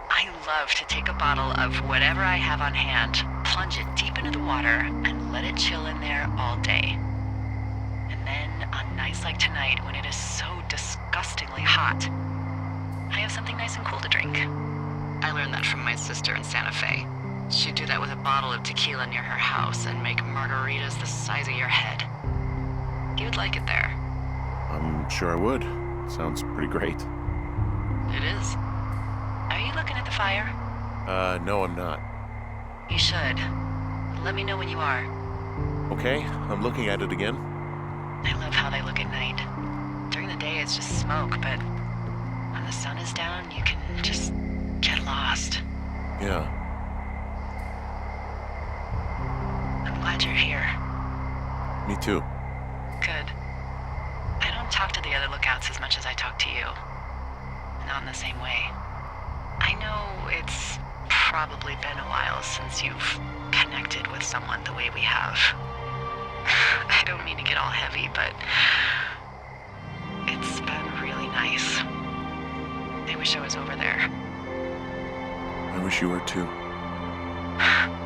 I love to take a bottle of whatever I have on hand, plunge it deep into the water, and let it chill in there all day. And then, on nights like tonight, when it is so disgustingly hot, I have something nice and cool to drink. I learned that from my sister in Santa Fe. She'd do that with a bottle of tequila near her house and make margaritas the size of your head. You'd like it there. I'm sure I would. Sounds pretty great. It is. Are you looking at the fire? No, I'm not. You should. Let me know when you are. Okay, I'm looking at it again. I love how they look at night. During the day, it's just smoke, but when the sun is down, you can just get lost. Yeah. I'm glad you're here. Me too. Good. I don't talk to the other lookouts as much as I talk to you. Not in the same way. I know it's probably been a while since you've connected with someone the way we have. I don't mean to get all heavy, but it's been really nice. I wish I was over there. I wish you were too.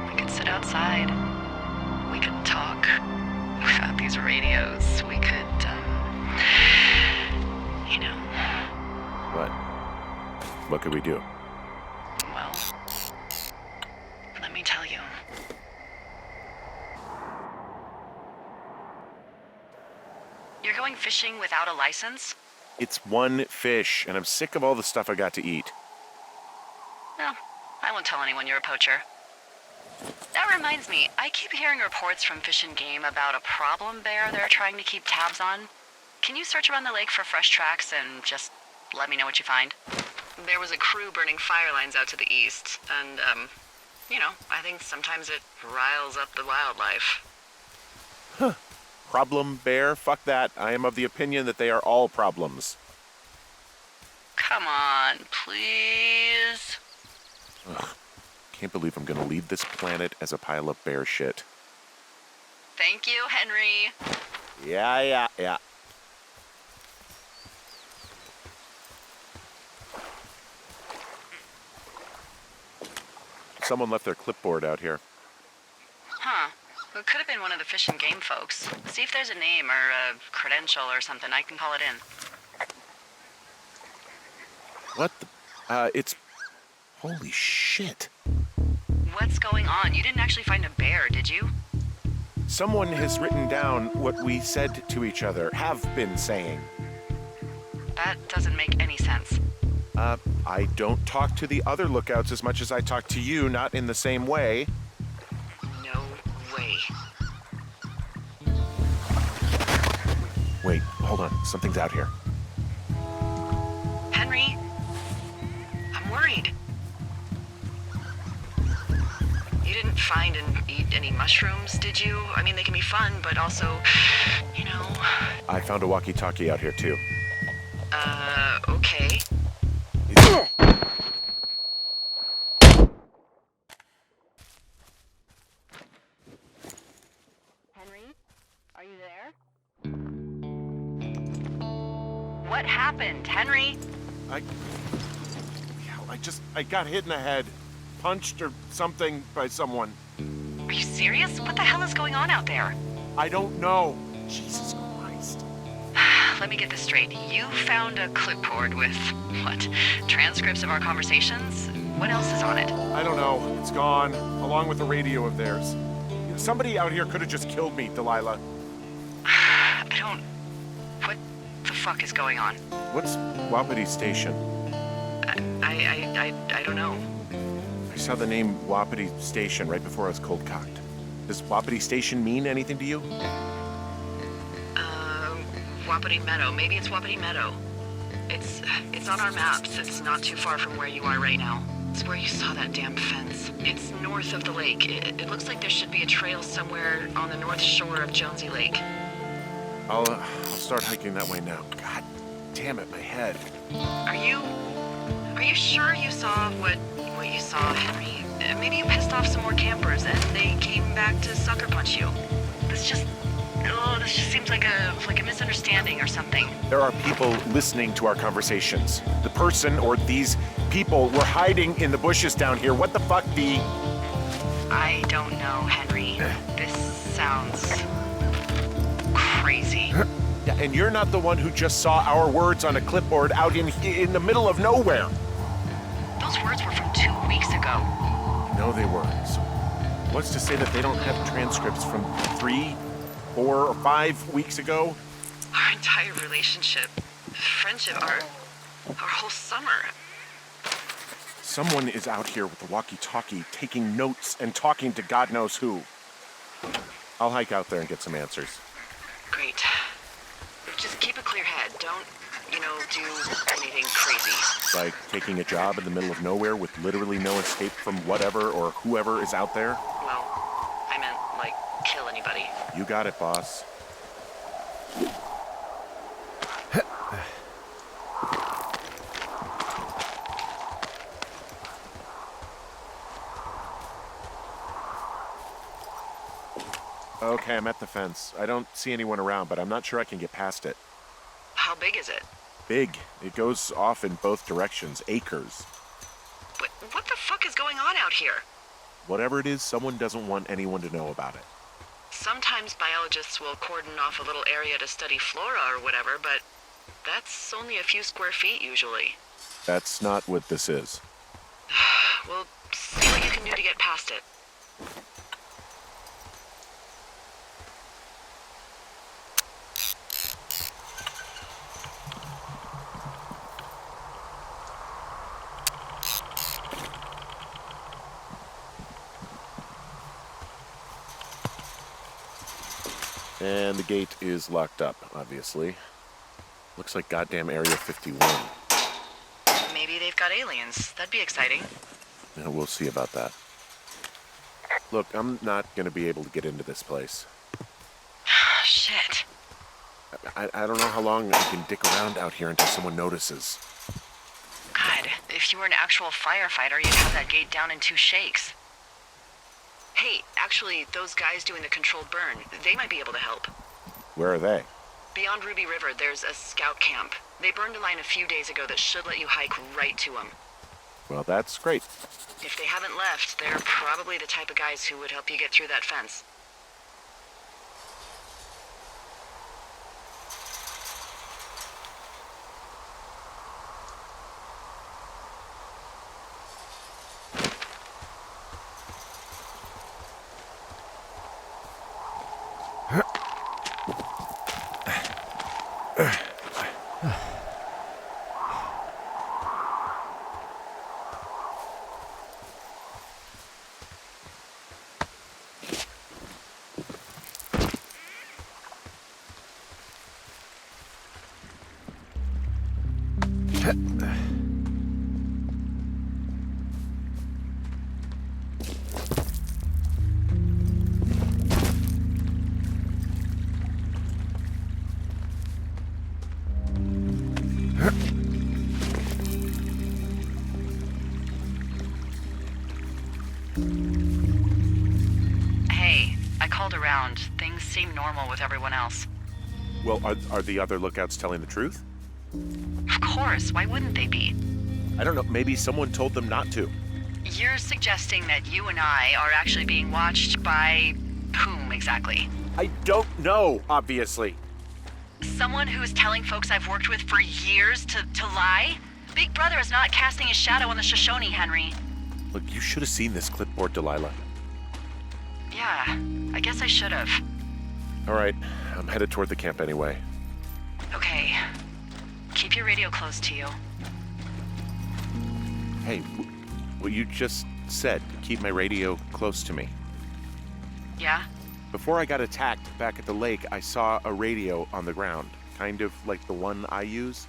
We could sit outside. We could talk without these radios. We could, you know. What? What could we do? Well, let me tell you. You're going fishing without a license? It's one fish, and I'm sick of all the stuff I got to eat. No, I won't tell anyone you're a poacher. That reminds me, I keep hearing reports from Fish and Game about a problem bear they're trying to keep tabs on. Can you search around the lake for fresh tracks and just let me know what you find? There was a crew burning fire lines out to the east, and, you know, I think sometimes it riles up the wildlife. Problem bear? Fuck that. I am of the opinion that they are all problems. Come on, please. Ugh. Can't believe I'm gonna leave this planet as a pile of bear shit. Thank you, Henry. Yeah. Someone left their clipboard out here. Huh. It could have been one of the Fish and Game folks. See if there's a name or a credential or something. I can call it in. What the? It's... Holy shit. What's going on? You didn't actually find a bear, did you? Someone has written down what we said to each other, have been saying. That doesn't make any sense. I don't talk to the other lookouts as much as I talk to you, not in the same way. No way. Wait, hold on. Something's out here. Henry? I'm worried. You didn't find and eat any mushrooms, did you? I mean, they can be fun, but also, you know... I found a walkie-talkie out here, too. Okay. Henry? Are you there? What happened, Henry? I got hit in the head. Punched or something by someone. Are you serious? What the hell is going on out there? I don't know. Jesus Christ. Let me get this straight. You found a clipboard with, what, transcripts of our conversations? What else is on it? I don't know. It's gone, along with the radio of theirs. Somebody out here could have just killed me, Delilah. What the fuck is going on? What's Wapiti Station? I don't know. I saw the name Wapiti Station right before I was cold-cocked. Does Wapiti Station mean anything to you? Wapiti Meadow. Maybe it's Wapiti Meadow. It's on our maps. It's not too far from where you are right now. It's where you saw that damn fence. It's north of the lake. It looks like there should be a trail somewhere on the north shore of Jonesy Lake. I'll start hiking that way now. God damn it, my head. Are you sure you saw what you saw, Henry? Maybe you pissed off some more campers and they came back to sucker punch you. This just seems like a misunderstanding or something. There are people listening to our conversations. The person or these people were hiding in the bushes down here. What the fuck, B? I don't know, Henry. This sounds crazy. Yeah, and you're not the one who just saw our words on a clipboard out in the middle of nowhere. Those words were from 2 weeks ago. No, they weren't. So what's to say that they don't have transcripts from 3, 4, or 5 weeks ago? Our entire relationship, friendship, our whole summer. Someone is out here with a walkie-talkie taking notes and talking to God knows who. I'll hike out there and get some answers. Great. Just keep a clear head. Don't, do anything crazy. Like taking a job in the middle of nowhere with literally no escape from whatever or whoever is out there? Well, I meant, kill anybody. You got it, boss. Okay, I'm at the fence. I don't see anyone around, but I'm not sure I can get past it. How big is it? Big. It goes off in both directions. Acres. What the fuck is going on out here? Whatever it is, someone doesn't want anyone to know about it. Sometimes biologists will cordon off a little area to study flora or whatever, but that's only a few square feet usually. That's not what this is. Well, see what you can do to get past it. And the gate is locked up, obviously. Looks like goddamn Area 51. Maybe they've got aliens. That'd be exciting. Yeah, we'll see about that. Look, I'm not gonna be able to get into this place. Shit. I don't know how long I can dick around out here until someone notices. God, if you were an actual firefighter, you'd have that gate down in 2 shakes. Hey, actually, those guys doing the controlled burn, they might be able to help. Where are they? Beyond Ruby River, there's a scout camp. They burned a line a few days ago that should let you hike right to them. Well, that's great. If they haven't left, they're probably the type of guys who would help you get through that fence. Hey, I called around. Things seem normal with everyone else. Well, are the other lookouts telling the truth? Of course, why wouldn't they be? I don't know, maybe someone told them not to. You're suggesting that you and I are actually being watched by whom exactly? I don't know, obviously. Someone who's telling folks I've worked with for years to lie? Big Brother is not casting his shadow on the Shoshone, Henry. Look, you should have seen this clipboard, Delilah. Yeah, I guess I should have. All right, I'm headed toward the camp anyway. Okay. Keep your radio close to you. Hey, what you just said, keep my radio close to me. Yeah? Before I got attacked back at the lake, I saw a radio on the ground, kind of like the one I use.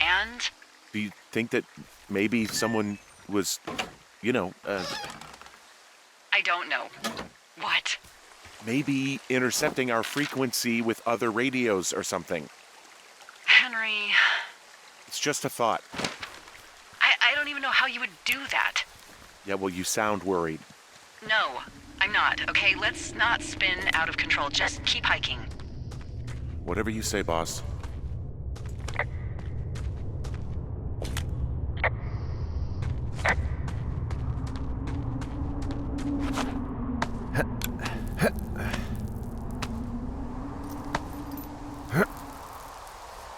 And? Do you think that maybe someone was, I don't know. What? maybe intercepting our frequency with other radios or something? Henry... It's just a thought. I don't even know how you would do that. Yeah, well, you sound worried. No, I'm not, okay? Let's not spin out of control. Just keep hiking. Whatever you say, boss.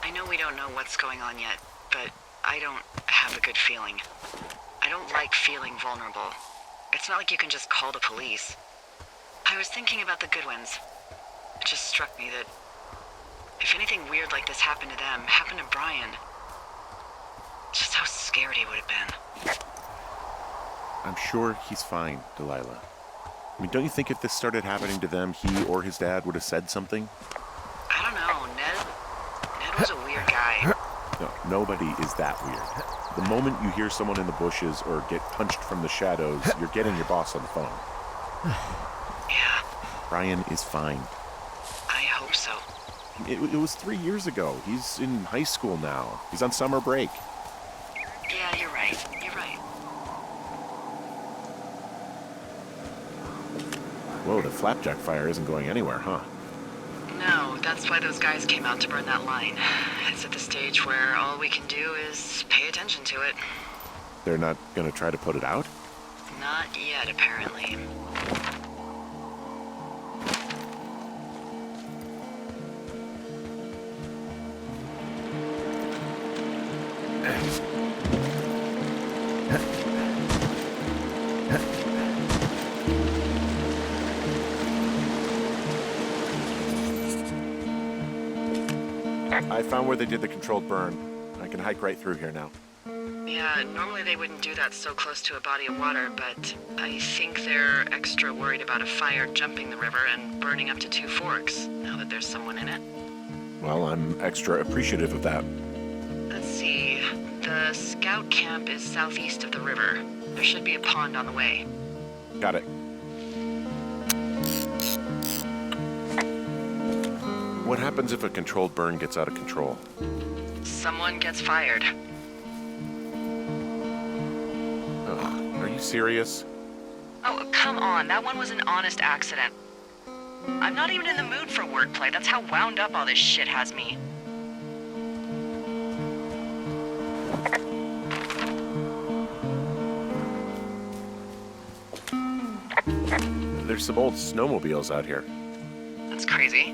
I know we don't know what's going on yet, but I don't have a good feeling. I don't like feeling vulnerable. It's not like you can just call the police. I was thinking about the Goodwins. It just struck me that if anything weird like this happened to them, happened to Brian, just how scared he would have been. I'm sure he's fine, Delilah. I mean, don't you think if this started happening to them, he or his dad would have said something? I don't know, Ned was a weird guy. No, nobody is that weird. The moment you hear someone in the bushes or get punched from the shadows, you're getting your boss on the phone. Yeah, Brian is fine. I hope so. It was 3 years ago. He's in high school now. He's on summer break. Yeah, you're right. You're right. Whoa, the flapjack fire isn't going anywhere, huh? No, that's why those guys came out to burn that line. It's at the stage where all we can do is pay attention to it. They're not gonna try to put it out? Not yet, apparently. I found where they did the controlled burn. I can hike right through here now. Yeah, normally they wouldn't do that so close to a body of water, but I think they're extra worried about a fire jumping the river and burning up to 2 forks, now that there's someone in it. Well, I'm extra appreciative of that. Let's see. The scout camp is southeast of the river. There should be a pond on the way. Got it. What happens if a controlled burn gets out of control? Someone gets fired. Ugh, are you serious? Oh, come on. That one was an honest accident. I'm not even in the mood for wordplay. That's how wound up all this shit has me. There's some old snowmobiles out here. That's crazy.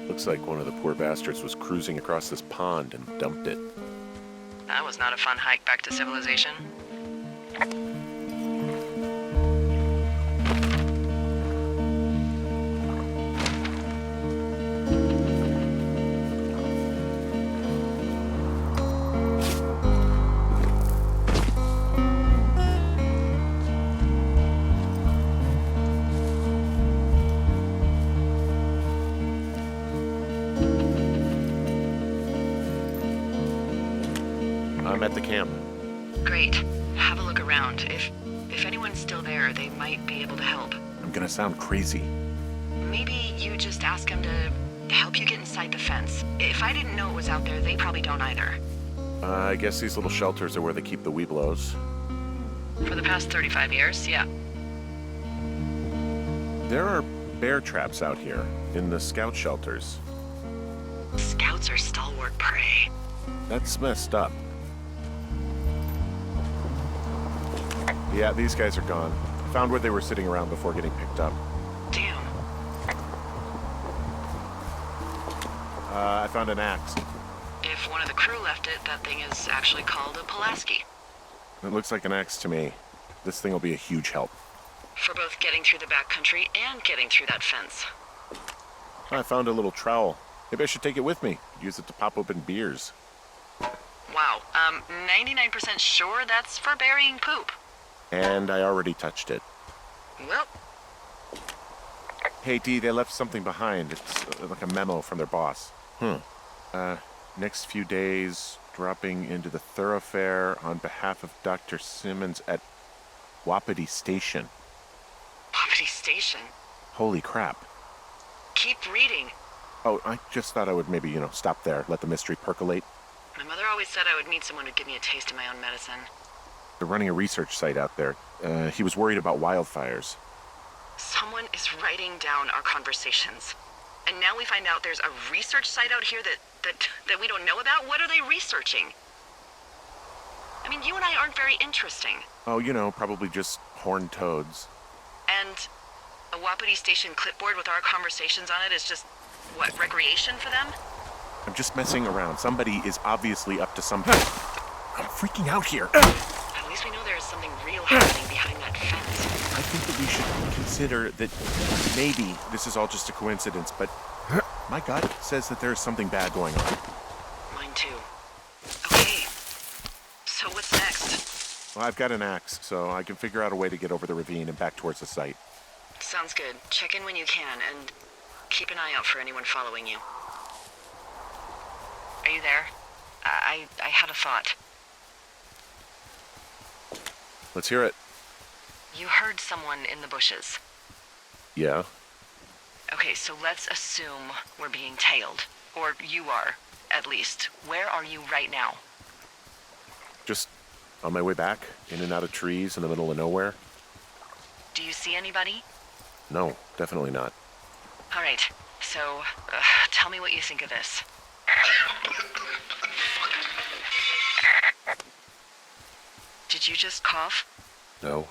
Looks like one of the poor bastards was cruising across this pond and dumped it. That was not a fun hike back to civilization. I'm at the camp. Great. Have a look around. If anyone's still there, they might be able to help. I'm gonna sound crazy. Maybe you just ask them to help you get inside the fence. If I didn't know it was out there, they probably don't either. I guess these little shelters are where they keep the weeblos. For the past 35 years, yeah. There are bear traps out here in the scout shelters. Scouts are stalwart prey. That's messed up. Yeah, these guys are gone. Found where they were sitting around before getting picked up. Damn. I found an axe. If one of the crew left it, that thing is actually called a Pulaski. It looks like an axe to me. This thing will be a huge help. For both getting through the backcountry and getting through that fence. I found a little trowel. Maybe I should take it with me. Use it to pop open beers. Wow. 99% sure that's for burying poop. And I already touched it. Well, Hey, Dee, they left something behind. It's like a memo from their boss. Next few days, dropping into the thoroughfare on behalf of Dr. Simmons at Wapiti Station. Wapiti Station. Holy crap. Keep reading. Oh, I just thought I would maybe, stop there, let the mystery percolate. My mother always said I would meet someone who'd give me a taste of my own medicine. They're running a research site out there. He was worried about wildfires. Someone is writing down our conversations. And now we find out there's a research site out here that we don't know about? What are they researching? I mean, you and I aren't very interesting. Oh, probably just horned toads. And a Wapiti Station clipboard with our conversations on it is just, what, recreation for them? I'm just messing around. Somebody is obviously up to something. I'm freaking out here. At least we know there is something real happening behind that fence. I think that we should consider that maybe this is all just a coincidence, but my gut says that there's something bad going on. Mine too. Okay. So what's next? Well, I've got an axe, so I can figure out a way to get over the ravine and back towards the site. Sounds good. Check in when you can, and keep an eye out for anyone following you. Are you there? I had a thought. Let's hear it. You heard someone in the bushes. Yeah? Okay, so let's assume we're being tailed. Or you are, at least. Where are you right now? Just on my way back, in and out of trees in the middle of nowhere. Do you see anybody? No, definitely not. All right, so tell me what you think of this. Did Did you just cough? No.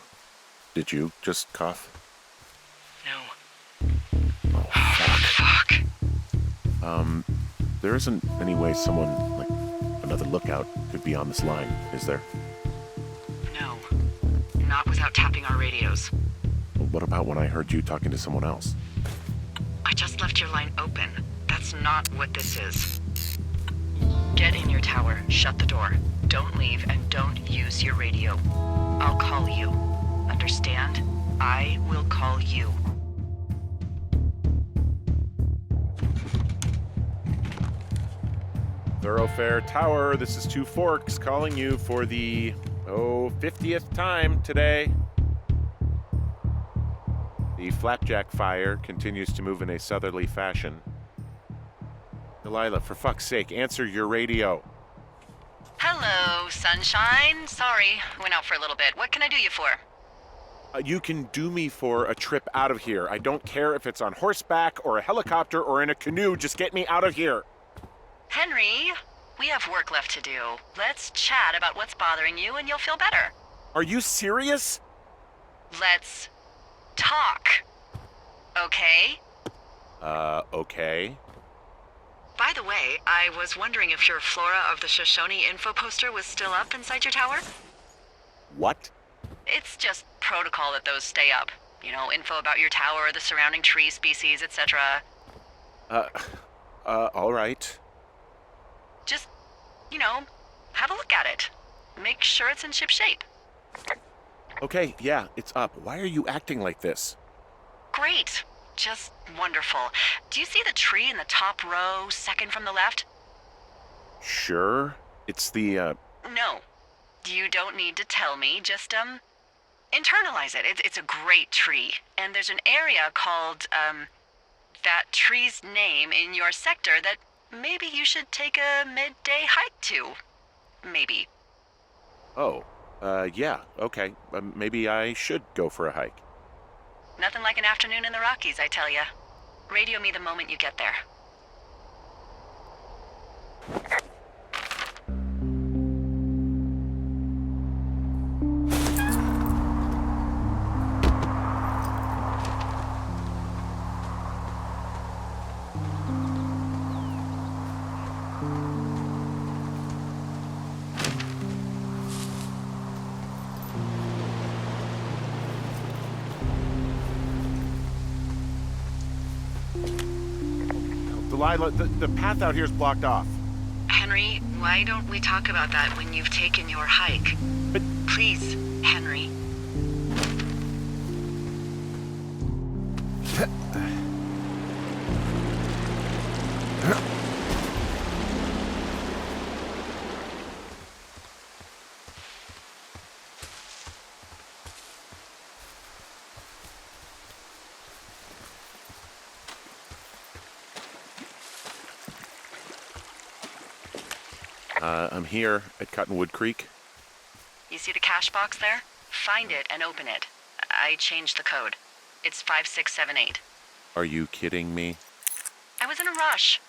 Did you just cough? No. Oh, fuck. Fuck. There isn't any way someone, like, another lookout could be on this line, is there? No. Not without tapping our radios. What about when I heard you talking to someone else? I just left your line open. That's not what this is. Get in your tower, shut the door. Don't leave, and don't use your radio. I'll call you. Understand? I will call you. Thoroughfare Tower, this is Two Forks calling you for the, 50th time today. The flapjack fire continues to move in a southerly fashion. Delilah, for fuck's sake, answer your radio. Hello, sunshine. Sorry, went out for a little bit. What can I do you for? You can do me for a trip out of here. I don't care if it's on horseback or a helicopter or in a canoe. Just get me out of here. Henry, we have work left to do. Let's chat about what's bothering you and you'll feel better. Are you serious? Let's talk. Okay? Okay. By the way, I was wondering if your Flora of the Shoshone info poster was still up inside your tower? What? It's just protocol that those stay up. You know, info about your tower, the surrounding tree species, etc. All right. Just, have a look at it. Make sure it's in ship shape. Okay, yeah, it's up. Why are you acting like this? Great. Just wonderful. Do you see the tree in the top row, second from the left? Sure. It's the, No. You don't need to tell me. Just, internalize it. It's a great tree. And there's an area called, that tree's name in your sector that maybe you should take a midday hike to. Maybe. Oh, yeah, okay. Maybe I should go for a hike. Nothing like an afternoon in the Rockies, I tell ya. Radio me the moment you get there. Delilah, the path out here is blocked off. Henry, why don't we talk about that when you've taken your hike? But Please, Henry. I'm here at Cottonwood Creek. You see the cash box there? Find it and open it. I changed the code. It's 5678. Are you kidding me? I was in a rush.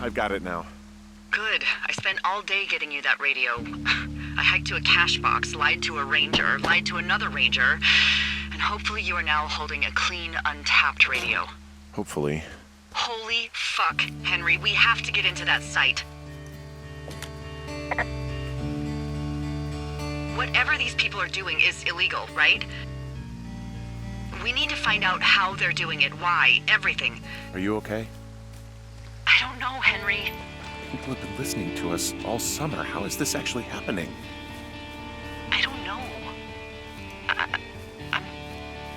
I've got it now. Good. I spent all day getting you that radio. I hiked to a cash box, lied to a ranger, lied to another ranger, and hopefully you are now holding a clean, untapped radio. Hopefully. Holy fuck, Henry, we have to get into that site. Whatever these people are doing is illegal, right? We need to find out how they're doing it, why, everything. Are you okay? I don't know, Henry. People have been listening to us all summer. How is this actually happening? I don't know.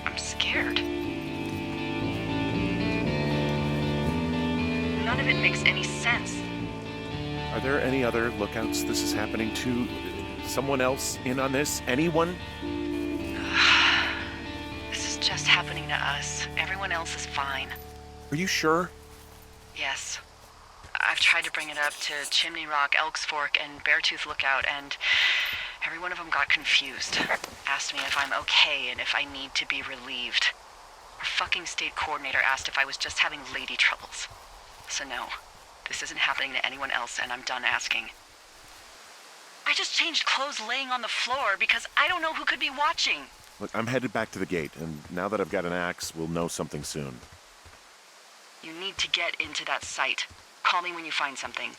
I'm scared. None of it makes any sense. Are there any other lookouts this is happening to? Someone else in on this? Anyone? This is just happening to us. Everyone else is fine. Are you sure? tried to bring it up to Chimney Rock, Elks Fork, and Beartooth Lookout, and every one of them got confused. Asked me if I'm okay and if I need to be relieved. Our fucking state coordinator asked if I was just having lady troubles. So no, this isn't happening to anyone else, and I'm done asking. I just changed clothes laying on the floor because I don't know who could be watching. Look, I'm headed back to the gate, and now that I've got an axe, we'll know something soon. You need to get into that site. Call me when you find something.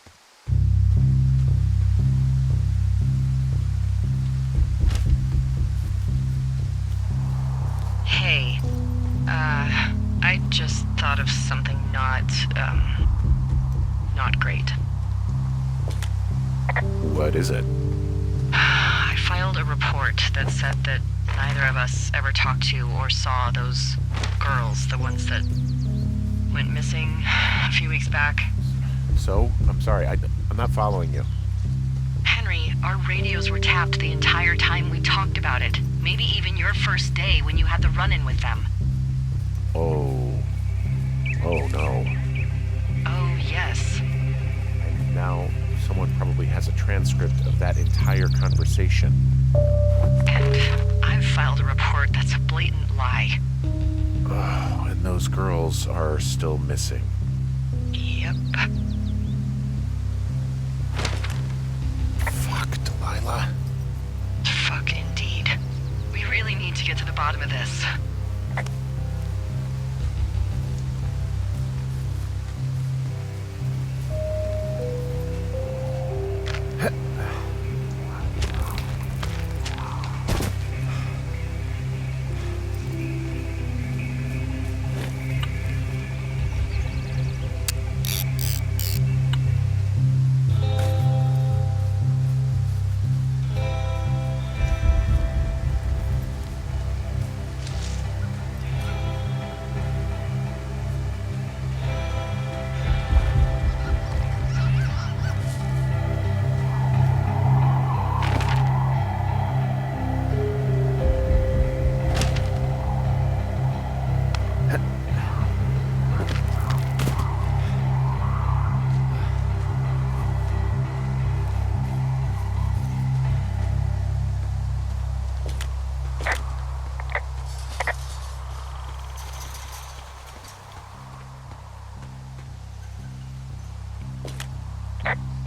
Hey, I just thought of something not great. What is it? I filed a report that said that neither of us ever talked to or saw those girls, the ones that went missing a few weeks back. So? I'm sorry, I'm not following you. Henry, our radios were tapped the entire time we talked about it. Maybe even your first day when you had the run-in with them. Oh no. Oh, yes. And now someone probably has a transcript of that entire conversation. And I've filed a report that's a blatant lie. Oh, and those girls are still missing. Yep. Fuck, Delilah. Fuck indeed. We really need to get to the bottom of this.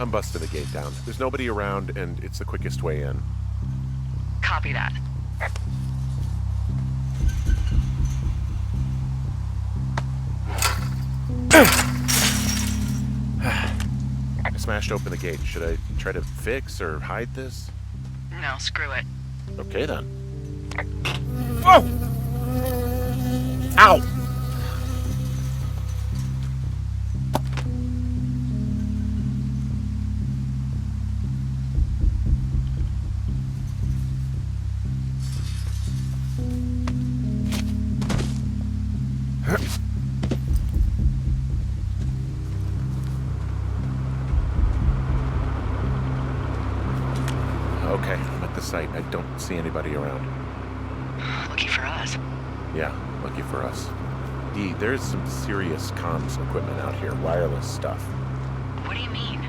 I'm busting the gate down. There's nobody around, and it's the quickest way in. Copy that. I smashed open the gate. Should I try to fix or hide this? No, screw it. Okay, then. Whoa! Ow! Okay, I'm at the site. I don't see anybody around. Lucky for us. Yeah, lucky for us. Dee, there's some serious comms equipment out here, wireless stuff. What do you mean?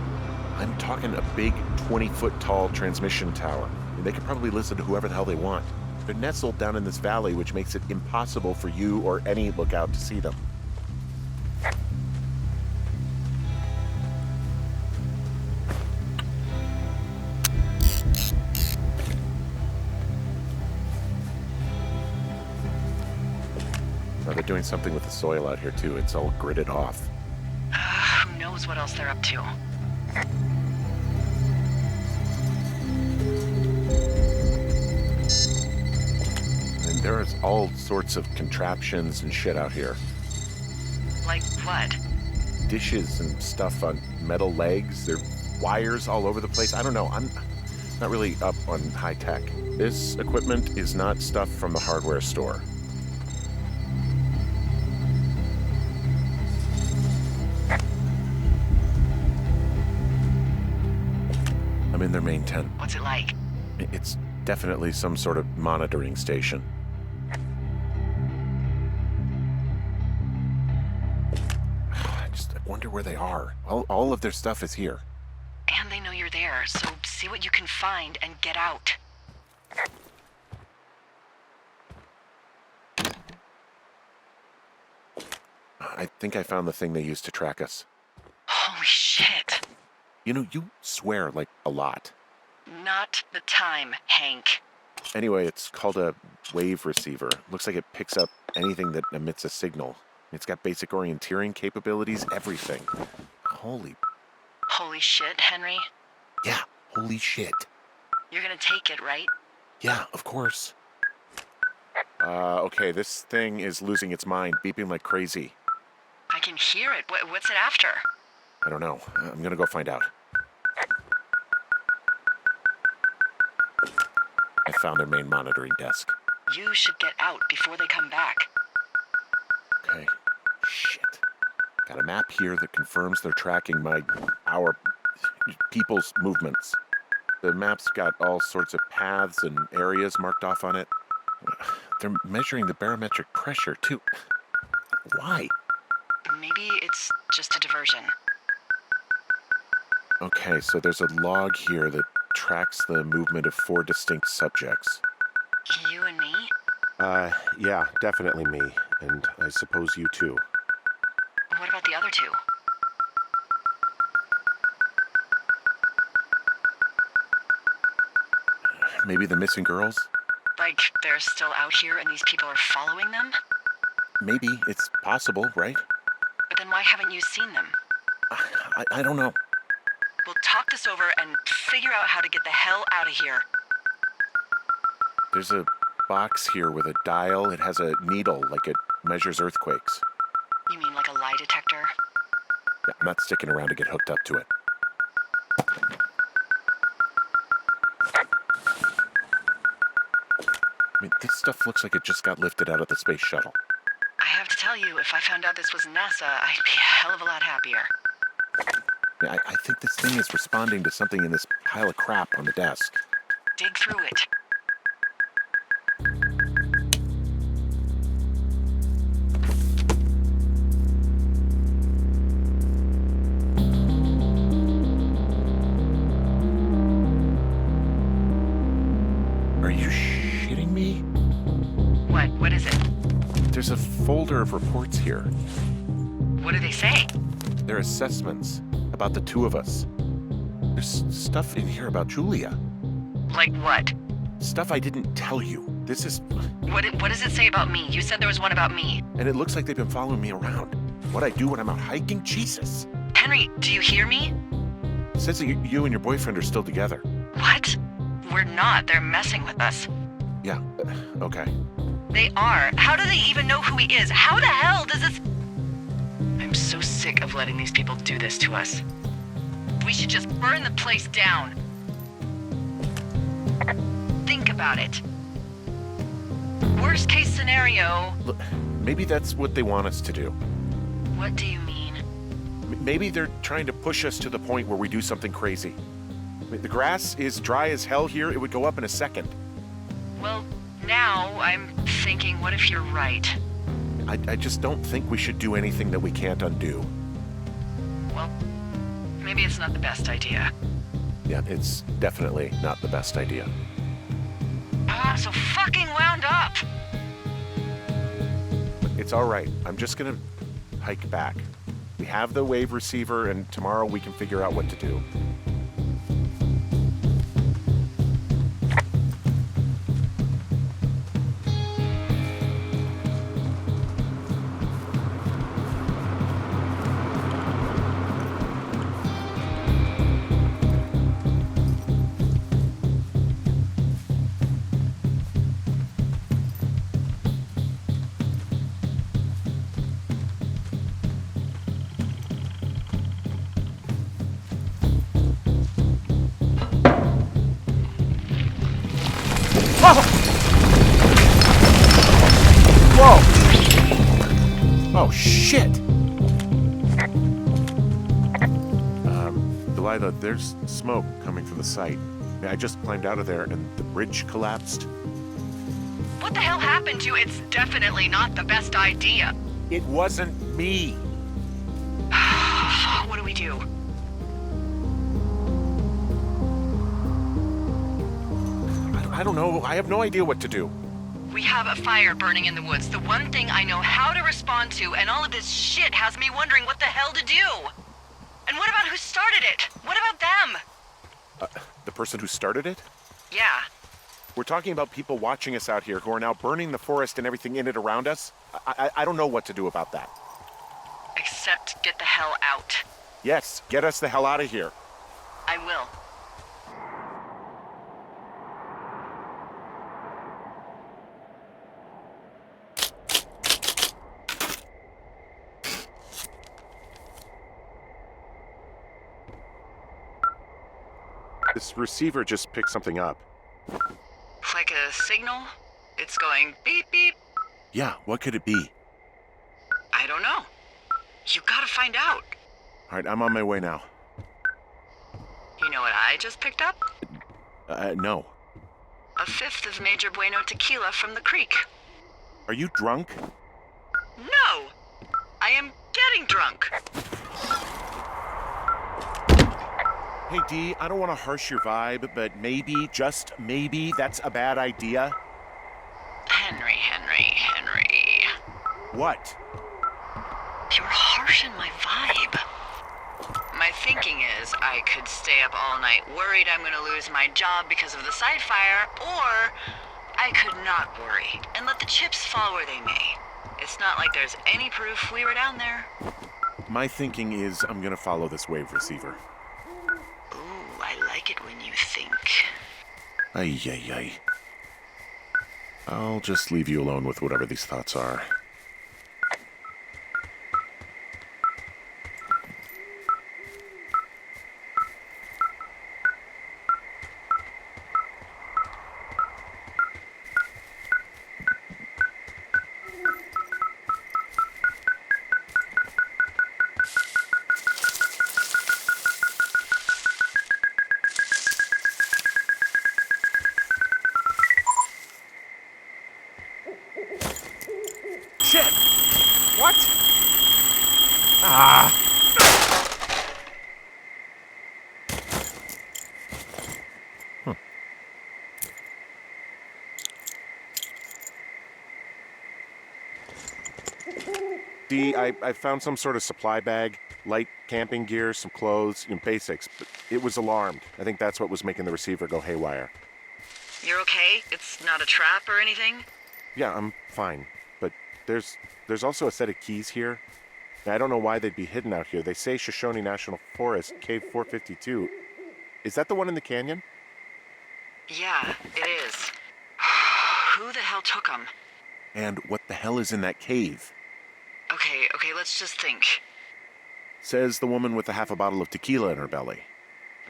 I'm talking a big 20-foot tall transmission tower. They could probably listen to whoever the hell they want. They're nestled down in this valley, which makes it impossible for you or any lookout to see them. Now they're doing something with the soil out here, too. It's all gridded off. Who knows what else they're up to? And there's all sorts of contraptions and shit out here. Like what? Dishes and stuff on metal legs. There are wires all over the place. I don't know. I'm not really up on high tech. This equipment is not stuff from the hardware store. I'm in their main tent. What's it like? It's definitely some sort of monitoring station. I wonder where they are. All of their stuff is here. And they know you're there, so see what you can find and get out. I think I found the thing they used to track us. Holy shit. You know, you swear like a lot. Not the time, Hank. Anyway, it's called a wave receiver. Looks like it picks up anything that emits a signal. It's got basic orienteering capabilities, everything. Holy shit, Henry. Yeah, holy shit. You're gonna take it, right? Yeah, of course. Okay, this thing is losing its mind, beeping like crazy. I can hear it. What's it after? I don't know. I'm gonna go find out. I found their main monitoring desk. You should get out before they come back. Okay. Shit. Got a map here that confirms they're tracking our people's movements. The map's got all sorts of paths and areas marked off on it. They're measuring the barometric pressure, too. Why? Maybe it's just a diversion. Okay, so there's a log here that tracks the movement of 4 distinct subjects. You and me? Yeah, definitely me. And I suppose you too. What about the other 2? Maybe the missing girls? Like, they're still out here and these people are following them? Maybe. It's possible, right? But then why haven't you seen them? I don't know. We'll talk this over and figure out how to get the hell out of here. There's a box here with a dial. It has a needle, like it measures earthquakes. You mean like a lie detector? Yeah, I'm not sticking around to get hooked up to it. I mean, this stuff looks like it just got lifted out of the space shuttle. I have to tell you, if I found out this was NASA, I'd be a hell of a lot happier. Yeah, I think this thing is responding to something in this pile of crap on the desk. Dig through it. Are you shitting me? What is it? There's a folder of reports here. What do they say? They're assessments about the 2 of us. There's stuff in here about Julia. Like what? Stuff I didn't tell you. This is... What does it say about me? You said there was one about me. And it looks like they've been following me around. What I do when I'm out hiking? Jesus. Henry, do you hear me? It says that you and your boyfriend are still together. What? We're not. They're messing with us. Yeah, okay. They are. How do they even know who he is? How the hell does this... I'm so sick of letting these people do this to us. We should just burn the place down. Think about it. Worst case scenario... Look, maybe that's what they want us to do. What do you mean? Maybe they're trying to push us to the point where we do something crazy. I mean, the grass is dry as hell here. It would go up in a second. Well, now I'm thinking, what if you're right? I just don't think we should do anything that we can't undo. Well, maybe it's not the best idea. Yeah, it's definitely not the best idea. I'm so fucking wound up! It's all right. I'm just gonna hike back. We have the wave receiver, and tomorrow we can figure out what to do. Whoa! Oh, shit! Delilah, there's smoke coming from the site. I just climbed out of there and the bridge collapsed. What the hell happened to you? It's definitely not the best idea. It wasn't me. I don't know. I have no idea what to do. We have a fire burning in the woods, the one thing I know how to respond to, and all of this shit has me wondering what the hell to do. And what about who started it? What about them? The person who started it? Yeah. We're talking about people watching us out here who are now burning the forest and everything in it around us. I don't know what to do about that. Except get the hell out. Yes, get us the hell out of here. I will. This receiver just picked something up. Like a signal? It's going beep beep. Yeah, what could it be? I don't know. You gotta find out. All right, I'm on my way now. You know what I just picked up? No. A fifth of Major Bueno tequila from the creek. Are you drunk? No! I am getting drunk. Hey, Dee, I don't want to harsh your vibe, but maybe, just maybe, that's a bad idea. Henry. What? You're harshing my vibe. My thinking is I could stay up all night worried I'm gonna lose my job because of the side fire, or I could not worry and let the chips fall where they may. It's not like there's any proof we were down there. My thinking is I'm gonna follow this wave receiver. Ooh, I like it when you think. Ay. I'll just leave you alone with whatever these thoughts are. Shit! What? Ah! Dee, I found some sort of supply bag, light camping gear, some clothes, basics, but it was alarmed. I think that's what was making the receiver go haywire. You're okay? It's not a trap or anything? Yeah, I'm fine, but there's also a set of keys here. I don't know why they'd be hidden out here. They say Shoshone National Forest, Cave 452. Is that the one in the canyon? Yeah, it is. Who the hell took them? And what the hell is in that cave? Okay, let's just think. Says the woman with a half a bottle of tequila in her belly.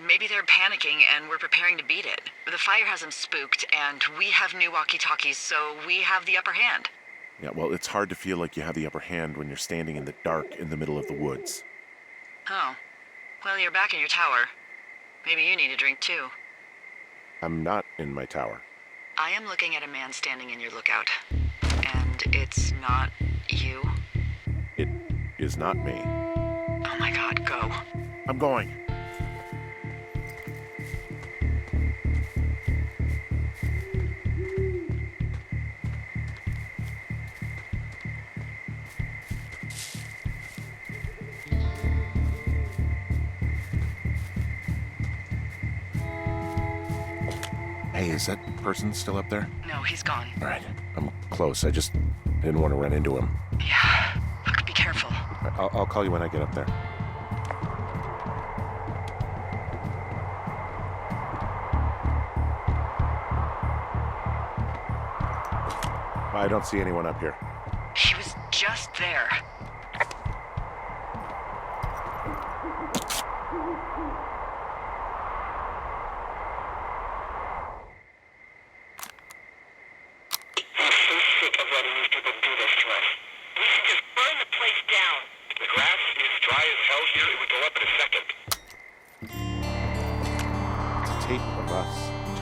Maybe they're panicking and we're preparing to beat it. The fire has them spooked, and we have new walkie-talkies, so we have the upper hand. Yeah, well, it's hard to feel like you have the upper hand when you're standing in the dark in the middle of the woods. Oh. Well, you're back in your tower. Maybe you need a drink, too. I'm not in my tower. I am looking at a man standing in your lookout. And it's not you. It is not me. Oh my God, go. I'm going. Hey, is that person still up there? No, he's gone. All right, I'm close. I didn't want to run into him. Yeah. Look, be careful. I'll call you when I get up there. I don't see anyone up here. He was just there.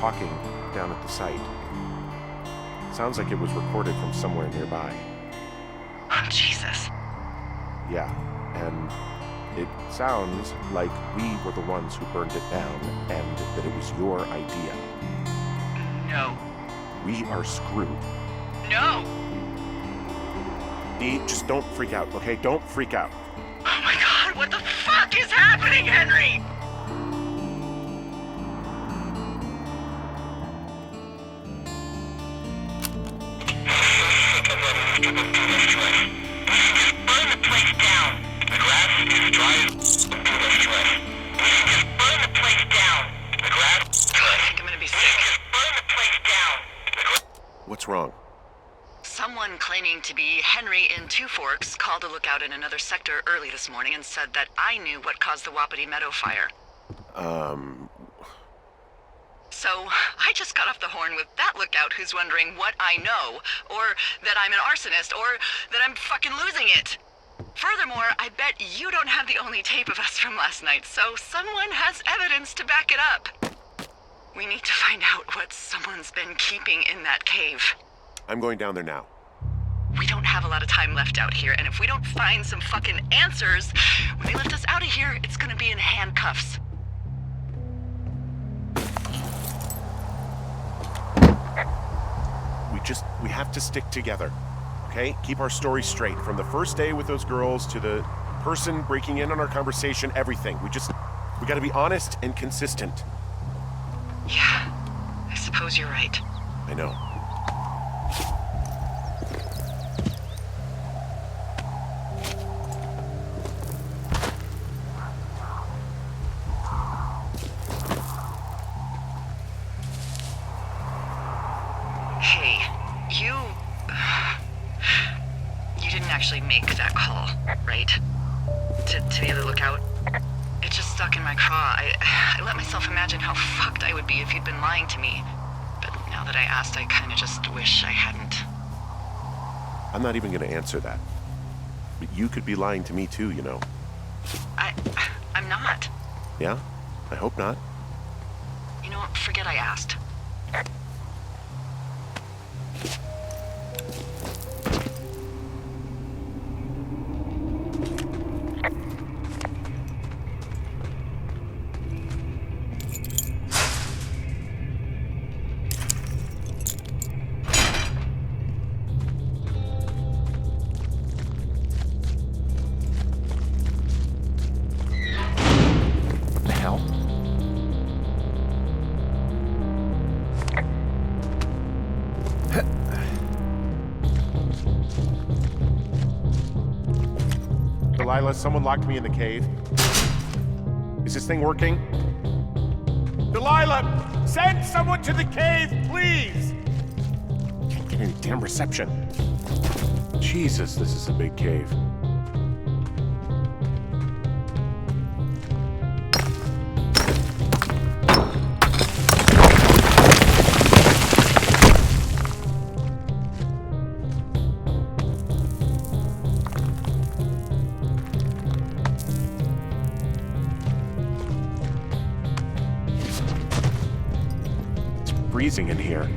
Talking down at the site. Sounds like it was recorded from somewhere nearby. Oh, Jesus. Yeah, and it sounds like we were the ones who burned it down and that it was your idea. No. We are screwed. No! Dee, just don't freak out, okay? Don't freak out. Oh my god, what the fuck is happening, Henry? Burn the place down. The grass is dry. Burn the place down. The grass. I think I'm gonna be sick. Burn the place down. What's wrong? Someone claiming to be Henry in Two Forks called a lookout in another sector early this morning and said that I knew what caused the Wapiti Meadow fire. So, I just got off the horn with that lookout who's wondering what I know, or that I'm an arsonist, or that I'm fucking losing it. Furthermore, I bet you don't have the only tape of us from last night, so someone has evidence to back it up. We need to find out what someone's been keeping in that cave. I'm going down there now. We don't have a lot of time left out here, and if we don't find some fucking answers, when they lift us out of here, it's gonna be in handcuffs. We have to stick together, okay? Keep our story straight. From the first day with those girls to the person breaking in on our conversation, everything. We gotta be honest and consistent. Yeah, I suppose you're right. I know. Hey, you didn't actually make that call, right? To the other lookout? It just stuck in my craw. I let myself imagine how fucked I would be if you'd been lying to me. But now that I asked, I kinda just wish I hadn't. I'm not even gonna answer that. But you could be lying to me too, you know. I'm not. Yeah? I hope not. You know what? Forget I asked. Delilah, someone locked me in the cave. Is this thing working? Delilah! Send someone to the cave, please! Can't get any damn reception. Jesus, this is a big cave. Freezing in here.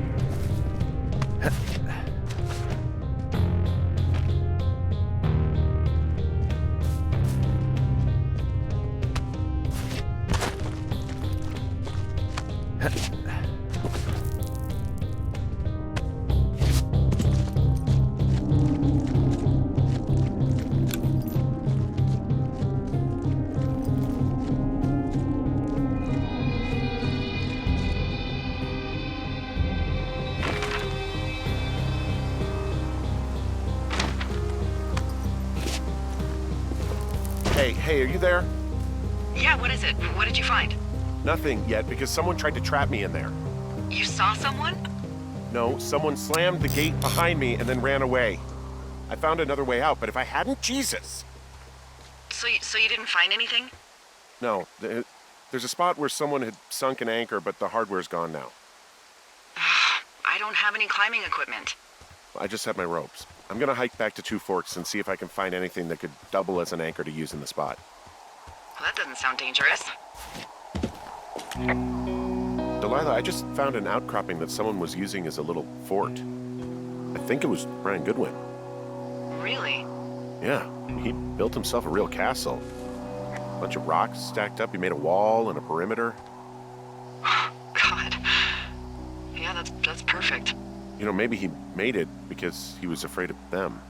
Hey, are you there? Yeah, what is it? What did you find? Nothing yet, because someone tried to trap me in there. You saw someone? No, someone slammed the gate behind me and then ran away. I found another way out, but if I hadn't, Jesus! So you didn't find anything? No, there's a spot where someone had sunk an anchor, but the hardware's gone now. I don't have any climbing equipment. I just have my ropes. I'm gonna hike back to Two Forks and see if I can find anything that could double as an anchor to use in the spot. Well, that doesn't sound dangerous. Delilah, I just found an outcropping that someone was using as a little fort. I think it was Brian Goodwin. Really? Yeah, he built himself a real castle. A bunch of rocks stacked up. He made a wall and a perimeter. God. Yeah, that's perfect. You know, maybe he made it because he was afraid of them.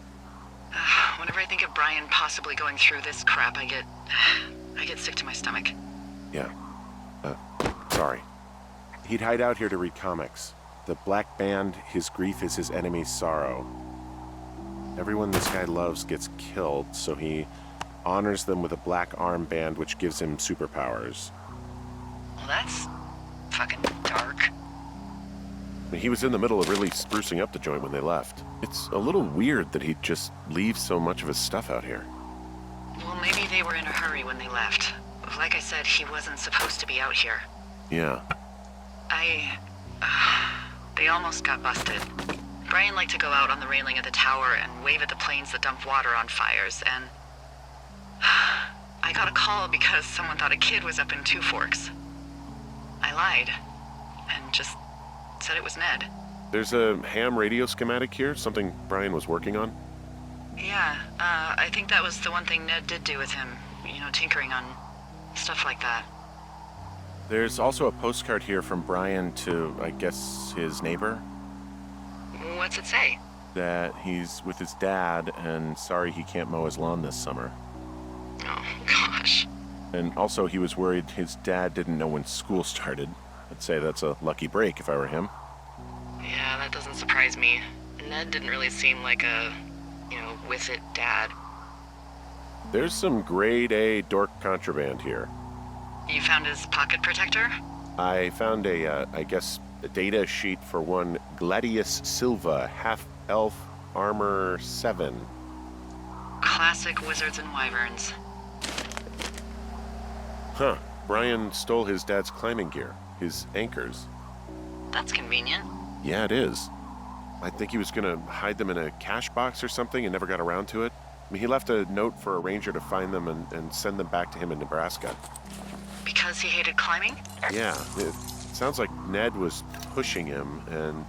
Whenever I think of Brian possibly going through this crap, I get sick to my stomach. Yeah. Sorry. He'd hide out here to read comics. The Black Band, his grief is his enemy's sorrow. Everyone this guy loves gets killed, so he honors them with a black armband which gives him superpowers. Well, that's fucking dark. He was in the middle of really sprucing up the joint when they left. It's a little weird that he'd just leave so much of his stuff out here. Well, maybe they were in a hurry when they left. Like I said, he wasn't supposed to be out here. Yeah. They almost got busted. Brian liked to go out on the railing of the tower and wave at the planes that dump water on fires, and I got a call because someone thought a kid was up in Two Forks. I lied, and just said it was Ned. There's a ham radio schematic here, something Brian was working on. Yeah, I think that was the one thing Ned did do with him. You know, tinkering on stuff like that. There's also a postcard here from Brian to, I guess, his neighbor. What's it say? That he's with his dad and sorry he can't mow his lawn this summer. Oh, gosh. And also he was worried his dad didn't know when school started. I'd say that's a lucky break if I were him. Yeah, that doesn't surprise me. Ned didn't really seem like a, with it dad. There's some grade A dork contraband here. You found his pocket protector? I found a data sheet for one Gladius Silva, half-elf, armor 7. Classic wizards and wyverns. Huh. Brian stole his dad's climbing gear, his anchors. That's convenient. Yeah, it is. I think he was gonna hide them in a cash box or something and never got around to it. I mean, he left a note for a ranger to find them and send them back to him in Nebraska. Because he hated climbing? Yeah, it sounds like Ned was pushing him, and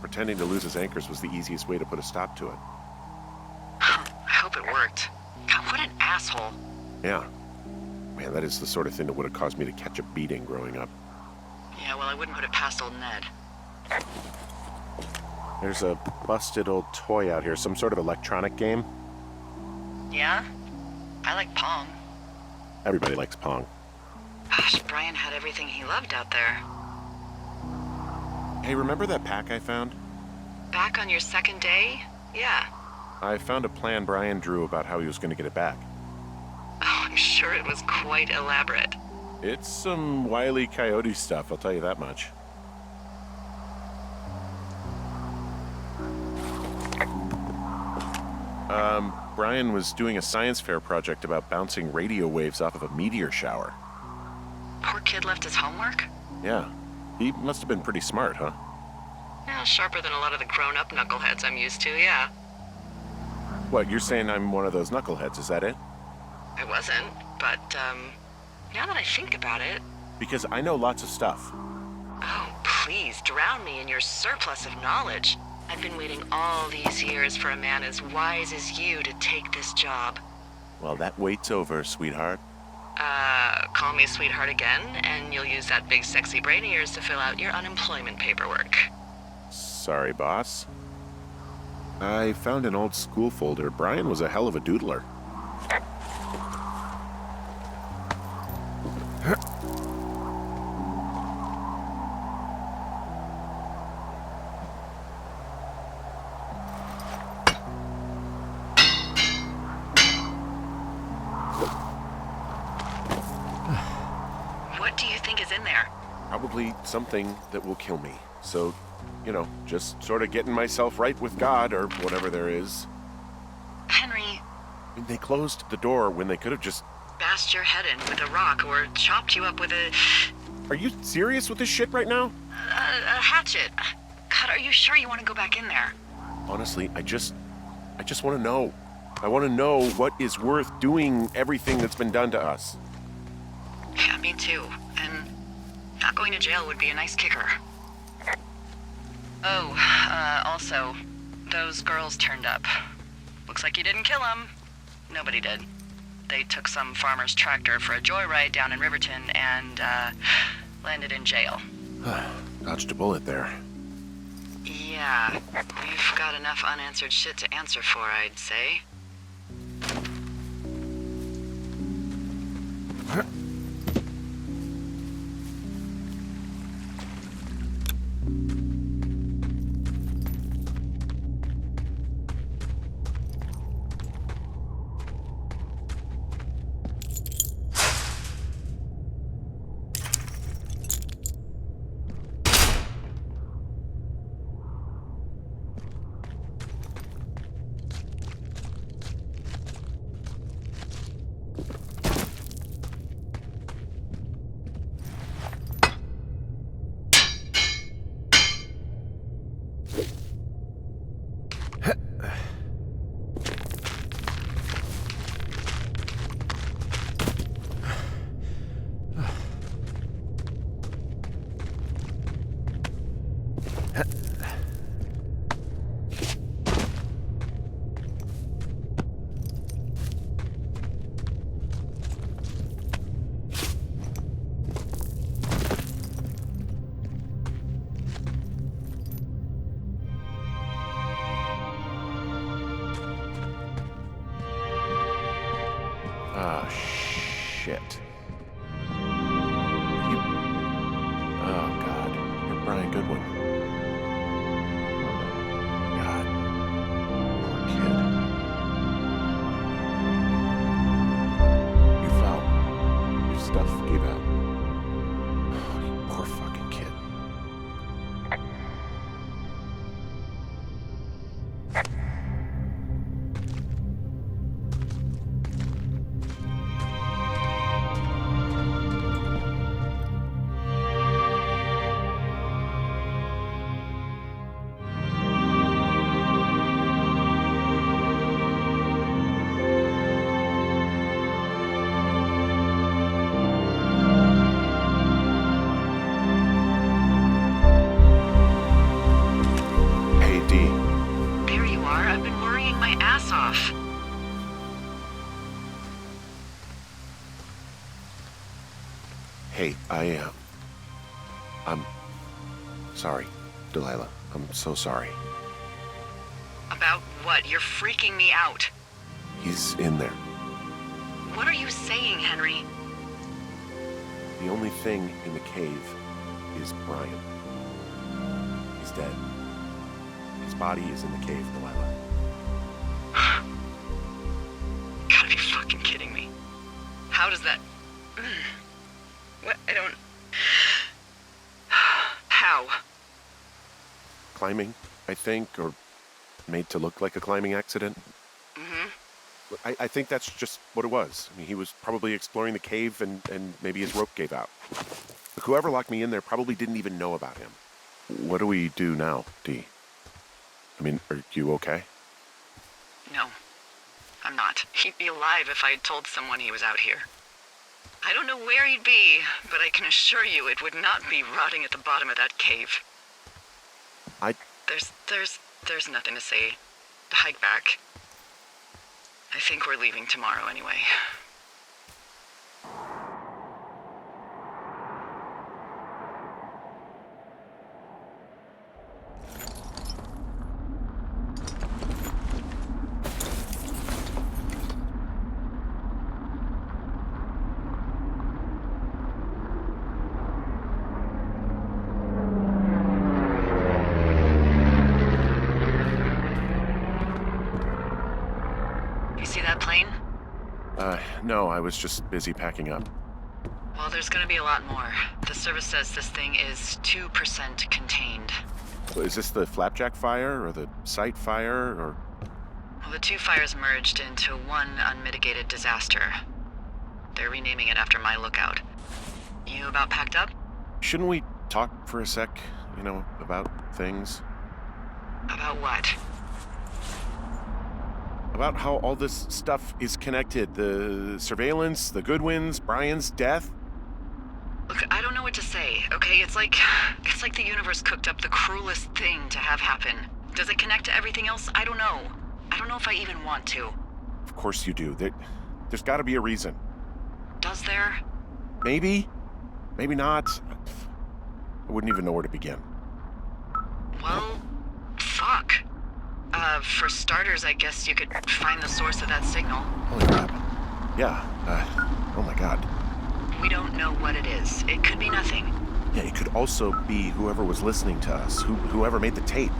pretending to lose his anchors was the easiest way to put a stop to it. I hope it worked. God, what an asshole. Yeah. Man, that is the sort of thing that would have caused me to catch a beating growing up. Yeah, well, I wouldn't put it past old Ned. There's a busted old toy out here, some sort of electronic game. Yeah? I like Pong. Everybody likes Pong. Gosh, Brian had everything he loved out there. Hey, remember that pack I found? Back on your second day? Yeah. I found a plan Brian drew about how he was going to get it back. Oh, I'm sure it was quite elaborate. It's some Wile E. Coyote stuff, I'll tell you that much. Brian was doing a science fair project about bouncing radio waves off of a meteor shower. Poor kid left his homework? Yeah. He must have been pretty smart, huh? Yeah, sharper than a lot of the grown-up knuckleheads I'm used to, yeah. What, you're saying I'm one of those knuckleheads, is that it? I wasn't, but, now that I think about it... Because I know lots of stuff. Oh, please, drown me in your surplus of knowledge. I've been waiting all these years for a man as wise as you to take this job. Well, that wait's over, sweetheart. Call me sweetheart again, and you'll use that big sexy brain of yours to fill out your unemployment paperwork. Sorry, boss. I found an old school folder. Brian was a hell of a doodler. What do you think is in there? Probably something that will kill me. So, just sort of getting myself right with God or whatever there is. Henry... I mean, they closed the door when they could have just... bashed your head in with a rock or chopped you up with a... Are you serious with this shit right now? a hatchet. God, are you sure you want to go back in there? Honestly, I just want to know. I want to know what is worth doing everything that's been done to us. Yeah, me too. And not going to jail would be a nice kicker. Oh, also, those girls turned up. Looks like you didn't kill them. Nobody did. They took some farmer's tractor for a joyride down in Riverton and, landed in jail. Dodged a bullet there. Yeah, we've got enough unanswered shit to answer for, I'd say. Ah, shit. You... Oh, God. You're Brian Goodwin. God. Poor kid. You fell. Your stuff gave out. Oh, you poor fucking kid. There you are. I've been worrying my ass off. Hey, I'm sorry, Delilah. I'm so sorry. About what? You're freaking me out. He's in there. What are you saying, Henry? The only thing in the cave is Brian. He's dead. His body is in the cave, Delilah. Gotta be fucking kidding me. How does that... What? I don't... How? Climbing, I think, or made to look like a climbing accident. Mm-hmm. I think that's just what it was. I mean, he was probably exploring the cave and maybe his rope gave out. Look, whoever locked me in there probably didn't even know about him. What do we do now, Dee? I mean, are you okay? No, I'm not. He'd be alive if I had told someone he was out here. I don't know where he'd be, but I can assure you it would not be rotting at the bottom of that cave. There's nothing to say. Hike back. I think we're leaving tomorrow anyway. You see that plane? No, I was just busy packing up. Well, there's gonna be a lot more. The service says this thing is 2% contained. Well, is this the flapjack fire or the site fire or... Well, the two fires merged into one unmitigated disaster. They're renaming it after my lookout. You about packed up? Shouldn't we talk for a sec, about things? About what? About how all this stuff is connected. The surveillance, the Goodwins, Brian's death. Look, I don't know what to say, okay? It's like the universe cooked up the cruelest thing to have happen. Does it connect to everything else? I don't know. I don't know if I even want to. Of course you do. There's got to be a reason. Does there? Maybe. Maybe not. I wouldn't even know where to begin. Well, For starters, I guess you could find the source of that signal. Holy crap. Yeah, oh my god. We don't know what it is. It could be nothing. Yeah, it could also be whoever was listening to us, whoever made the tape.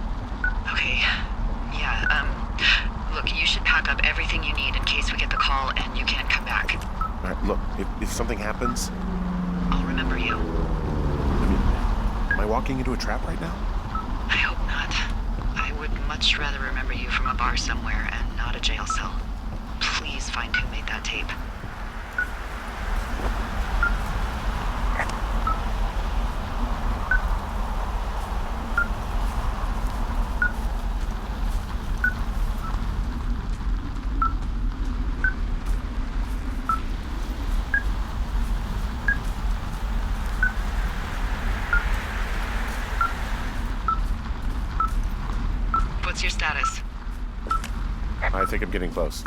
Okay. Yeah, look, you should pack up everything you need in case we get the call and you can't come back. All right, look, if something happens, I'll remember you. I mean, am I walking into a trap right now? I hope not. I would much rather remember you from a bar somewhere and not a jail cell. Please find who made that tape. What's your status? I think I'm getting close.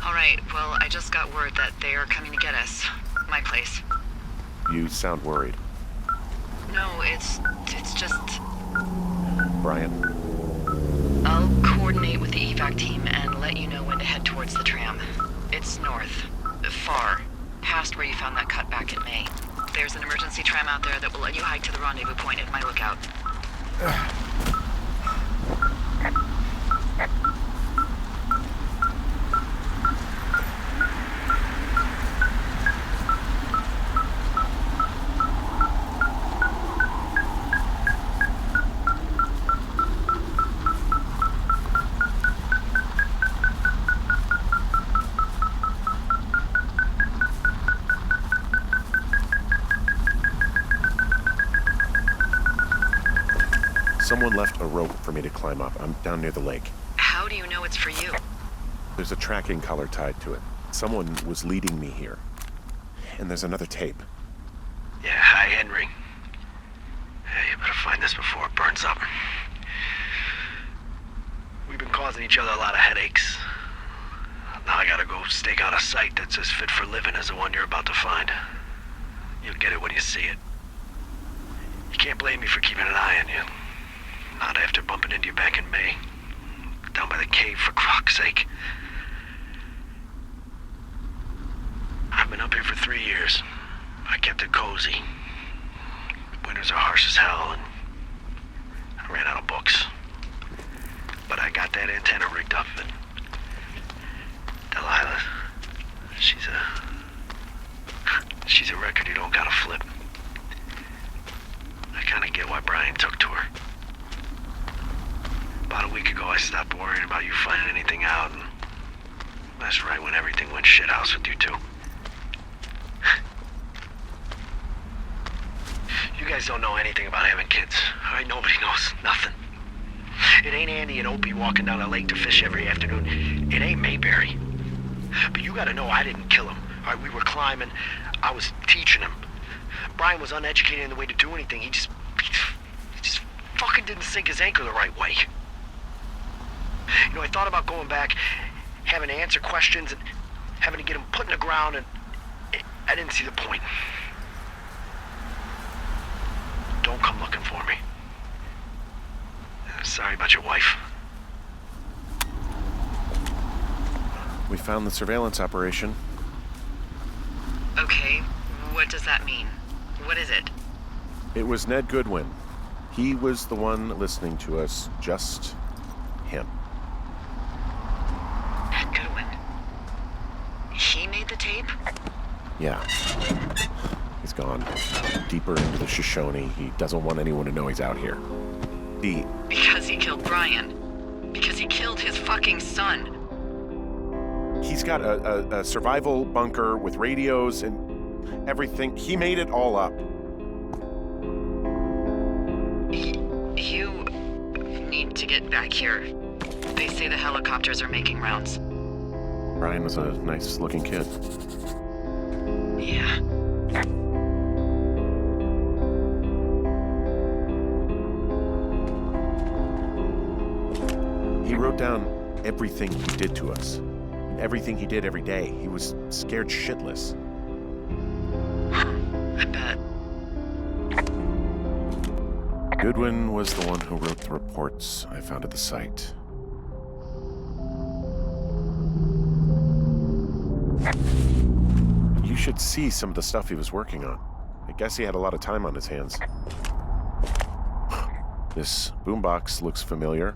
All right, well, I just got word that they are coming to get us. My place. You sound worried. No, it's just... Brian? I'll coordinate with the evac team and let you know when to head towards the tram. It's north. Far. Past where you found that cut back in May. There's an emergency tram out there that will let you hike to the rendezvous point at my lookout. Someone left a rope for me to climb up. I'm down near the lake. How do you know it's for you? There's a tracking collar tied to it. Someone was leading me here. And there's another tape. Yeah, hi, Henry. Hey, you better find this before it burns up. We've been causing each other a lot of headaches. Now I gotta go stake out a site that's as fit for living as the one you're about to find. You'll get it when you see it. You can't blame me for keeping an eye on you. Not after bumping into you back in May. Down by the cave, for croc's sake. I've been up here for 3 years. I kept it cozy. Winters are harsh as hell, and I ran out of books. But I got that antenna rigged up, and Delilah, she's a record you don't gotta flip. I kinda get why Brian took to her. About a week ago, I stopped worrying about you finding anything out, and that's right when everything went shithouse with you two. You guys don't know anything about having kids, all right? Nobody knows nothing. It ain't Andy and Opie walking down the lake to fish every afternoon. It ain't Mayberry. But you gotta know I didn't kill him, all right? We were climbing. I was teaching him. Brian was uneducated in the way to do anything. He just fucking didn't sink his anchor the right way. You know, I thought about going back, having to answer questions, and having to get him put in the ground, and I didn't see the point. Don't come looking for me. Sorry about your wife. We found the surveillance operation. Okay, what does that mean? What is it? It was Ned Goodwin. He was the one listening to us, just him. Ned Goodwin. He made the tape? Yeah. He's gone deeper into the Shoshone. He doesn't want anyone to know he's out here. Because he killed Brian. Because he killed his fucking son. He's got a survival bunker with radios and everything. He made it all up. You need to get back here. They say the helicopters are making rounds. Brian was a nice-looking kid. Yeah. He wrote down everything he did to us. Everything he did every day. He was scared shitless. I bet. Goodwin was the one who wrote the reports I found at the site. should see some of the stuff he was working on. I guess he had a lot of time on his hands. This boombox looks familiar.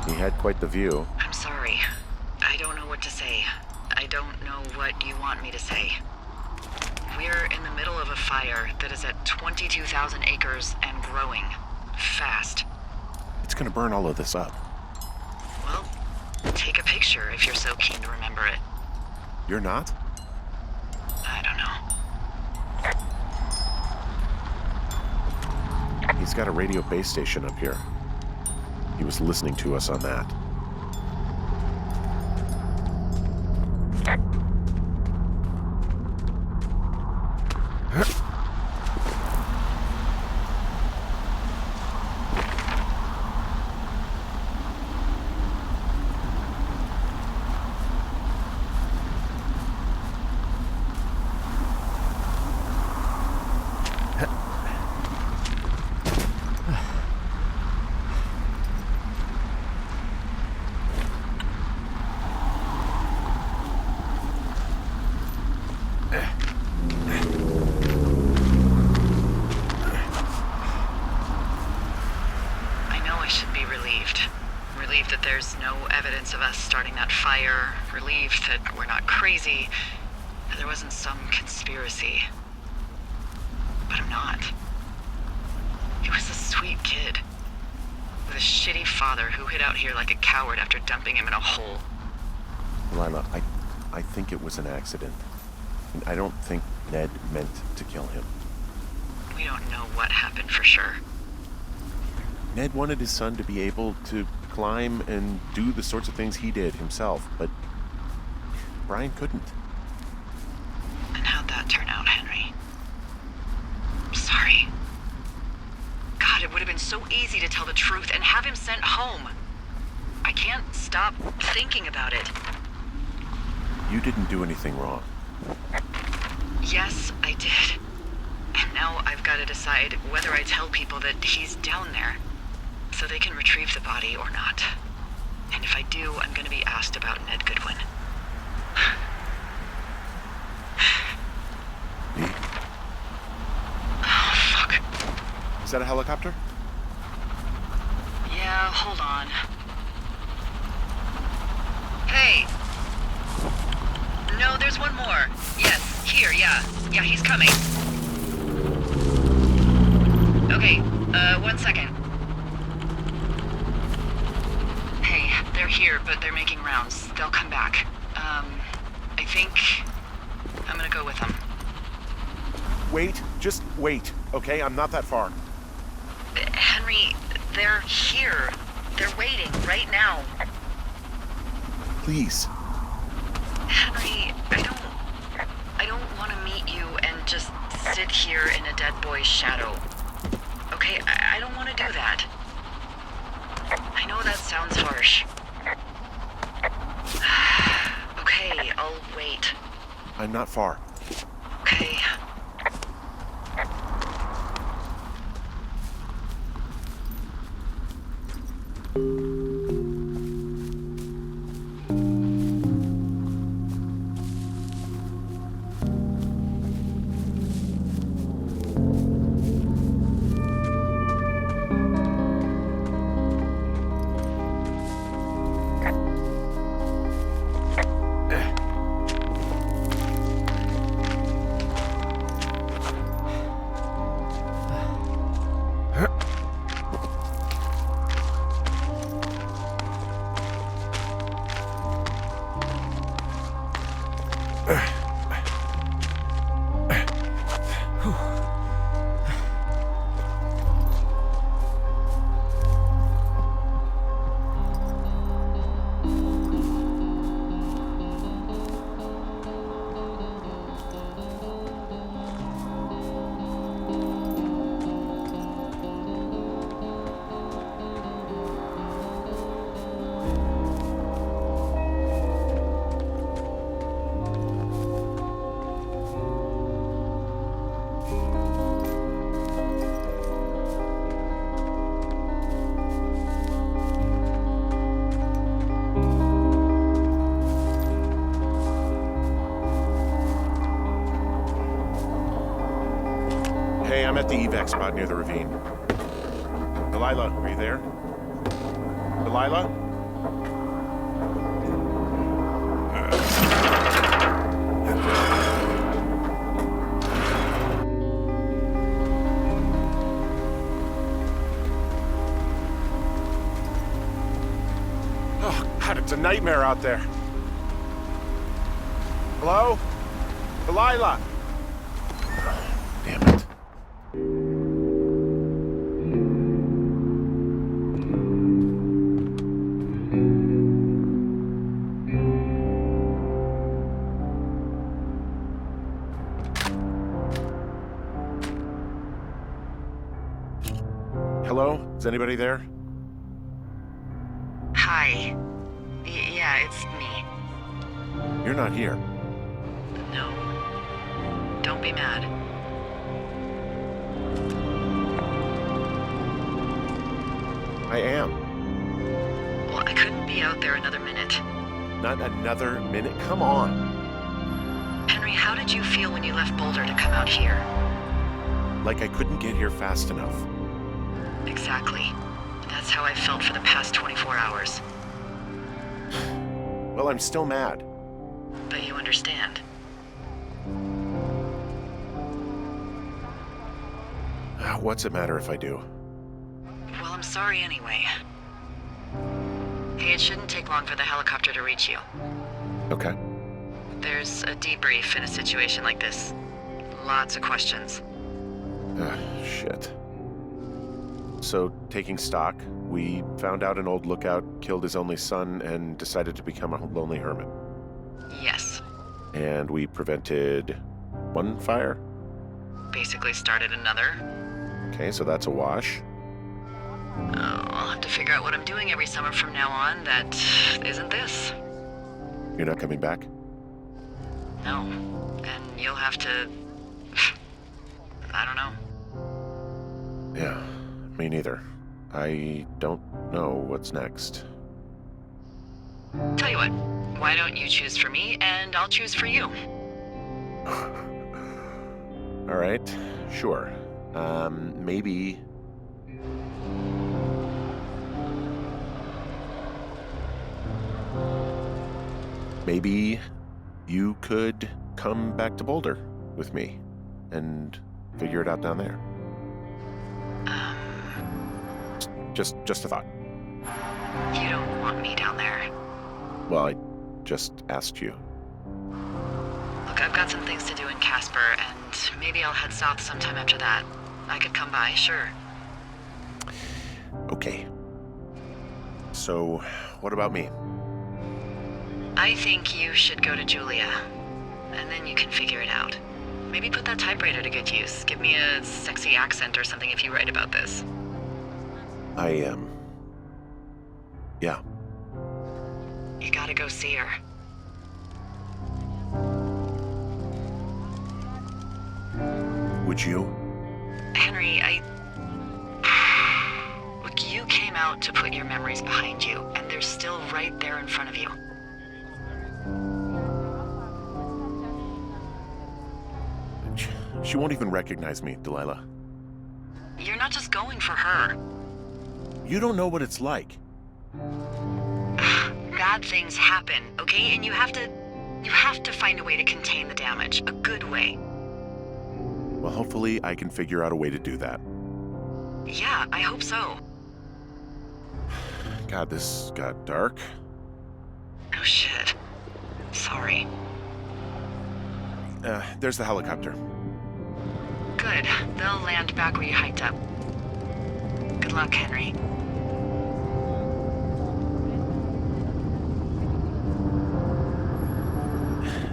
He had quite the view. I'm sorry. I don't know what to say. I don't know what you want me to say. We're in the middle of a fire that is at 22,000 acres and growing. Fast. It's gonna burn all of this up. Well, take a picture if you're so keen to remember it. You're not? I don't know. He's got a radio base station up here. He was listening to us on that. Relieved that there's no evidence of us starting that fire. Relieved that we're not crazy. That there wasn't some conspiracy. But I'm not. He was a sweet kid. With a shitty father who hid out here like a coward after dumping him in a hole. Lila, I think it was an accident. And I don't think Ned meant to kill him. We don't know what happened for sure. Ned wanted his son to be able to climb and do the sorts of things he did himself, but Brian couldn't. And how'd that turn out, Henry? I'm sorry. God, it would have been so easy to tell the truth and have him sent home. I can't stop thinking about it. You didn't do anything wrong. Yes, I did. And now I've got to decide whether I tell people that he's down there so they can retrieve the body or not. And if I do, I'm going to be asked about Ned Goodwin. Me? Oh, fuck. Is that a helicopter? Yeah, hold on. Hey! No, there's one more. Yes, here, yeah. Yeah, he's coming. Okay, 1 second. Hey, they're here, but they're making rounds. They'll come back. I think I'm gonna go with them. Wait, just wait, okay? I'm not that far. Henry, they're here. They're waiting right now. Please. Henry, I don't want to meet you and just sit here in a dead boy's shadow. Okay, I don't want to do that. I know that sounds harsh. Okay, I'll wait. I'm not far. Okay. at the evac spot near the ravine. Delilah, are you there? Delilah? Oh, God, it's a nightmare out there. Hello? Delilah! Damn it. Hello? Is anybody there? Hi. Yeah, it's me. You're not here. No. Don't be mad. I am. Well, I couldn't be out there another minute. Not another minute. Come on. Henry, how did you feel when you left Boulder to come out here? Like I couldn't get here fast enough. Exactly. That's how I felt for the past 24 hours. Well, I'm still mad. But you understand. What's it matter if I do? Well, I'm sorry anyway. Hey, it shouldn't take long for the helicopter to reach you. Okay. There's a debrief in a situation like this. Lots of questions. Shit. So, taking stock, we found out an old lookout killed his only son and decided to become a lonely hermit. Yes. And we prevented one fire? Basically started another. Okay, so that's a wash. I'll have to figure out what I'm doing every summer from now on that isn't this. You're not coming back? No. And you'll have to... I don't know. Yeah, me neither. I don't know what's next. Tell you what, why don't you choose for me and I'll choose for you? All right, sure. Maybe... Maybe you could come back to Boulder with me and figure it out down there. Just a thought. You don't want me down there. Well, I just asked you. Look, I've got some things to do in Casper, and maybe I'll head south sometime after that. I could come by, sure. Okay. So, what about me? I think you should go to Julia, and then you can figure it out. Maybe put that typewriter to good use. Give me a sexy accent or something if you write about this. Yeah. You gotta go see her. Would you? Henry, Look, you came out to put your memories behind you, and they're still right there in front of you. She won't even recognize me, Delilah. You're not just going for her. You don't know what it's like. Bad things happen, okay? And you have to find a way to contain the damage. A good way. Well, hopefully I can figure out a way to do that. Yeah, I hope so. God, this got dark. Oh shit. Sorry. There's the helicopter. Good. They'll land back where you hiked up. Good luck, Henry.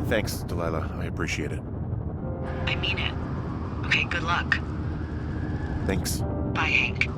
Thanks, Delilah. I appreciate it. I mean it. Okay, good luck. Thanks. Bye, Hank.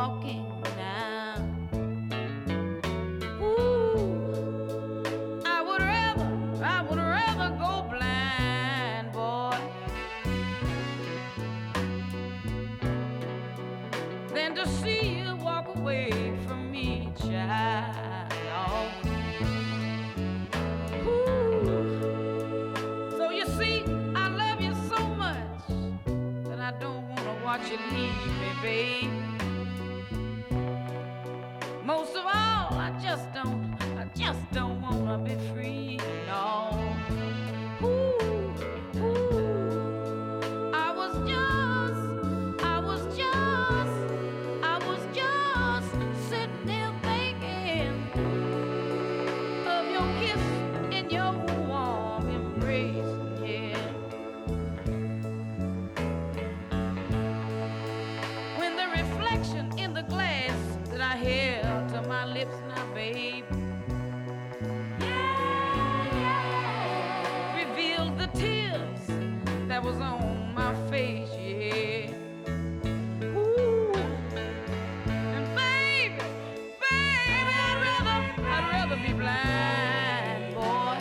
walking now. Ooh, I would rather go blind, boy, than to see you walk away from me, child. Ooh. So you see, I love you so much that I don't want to watch you leave me, babe. Most of all, I just don't want to be free, no. Ooh, ooh. I was just sitting there thinking of your kiss and your warm embrace, yeah. When the reflection in the glass that I held to my lips now, babe, revealed the tears that was on my face, yeah. Ooh, and baby, I'd rather be blind, boy,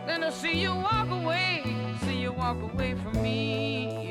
than to see you walk away from me.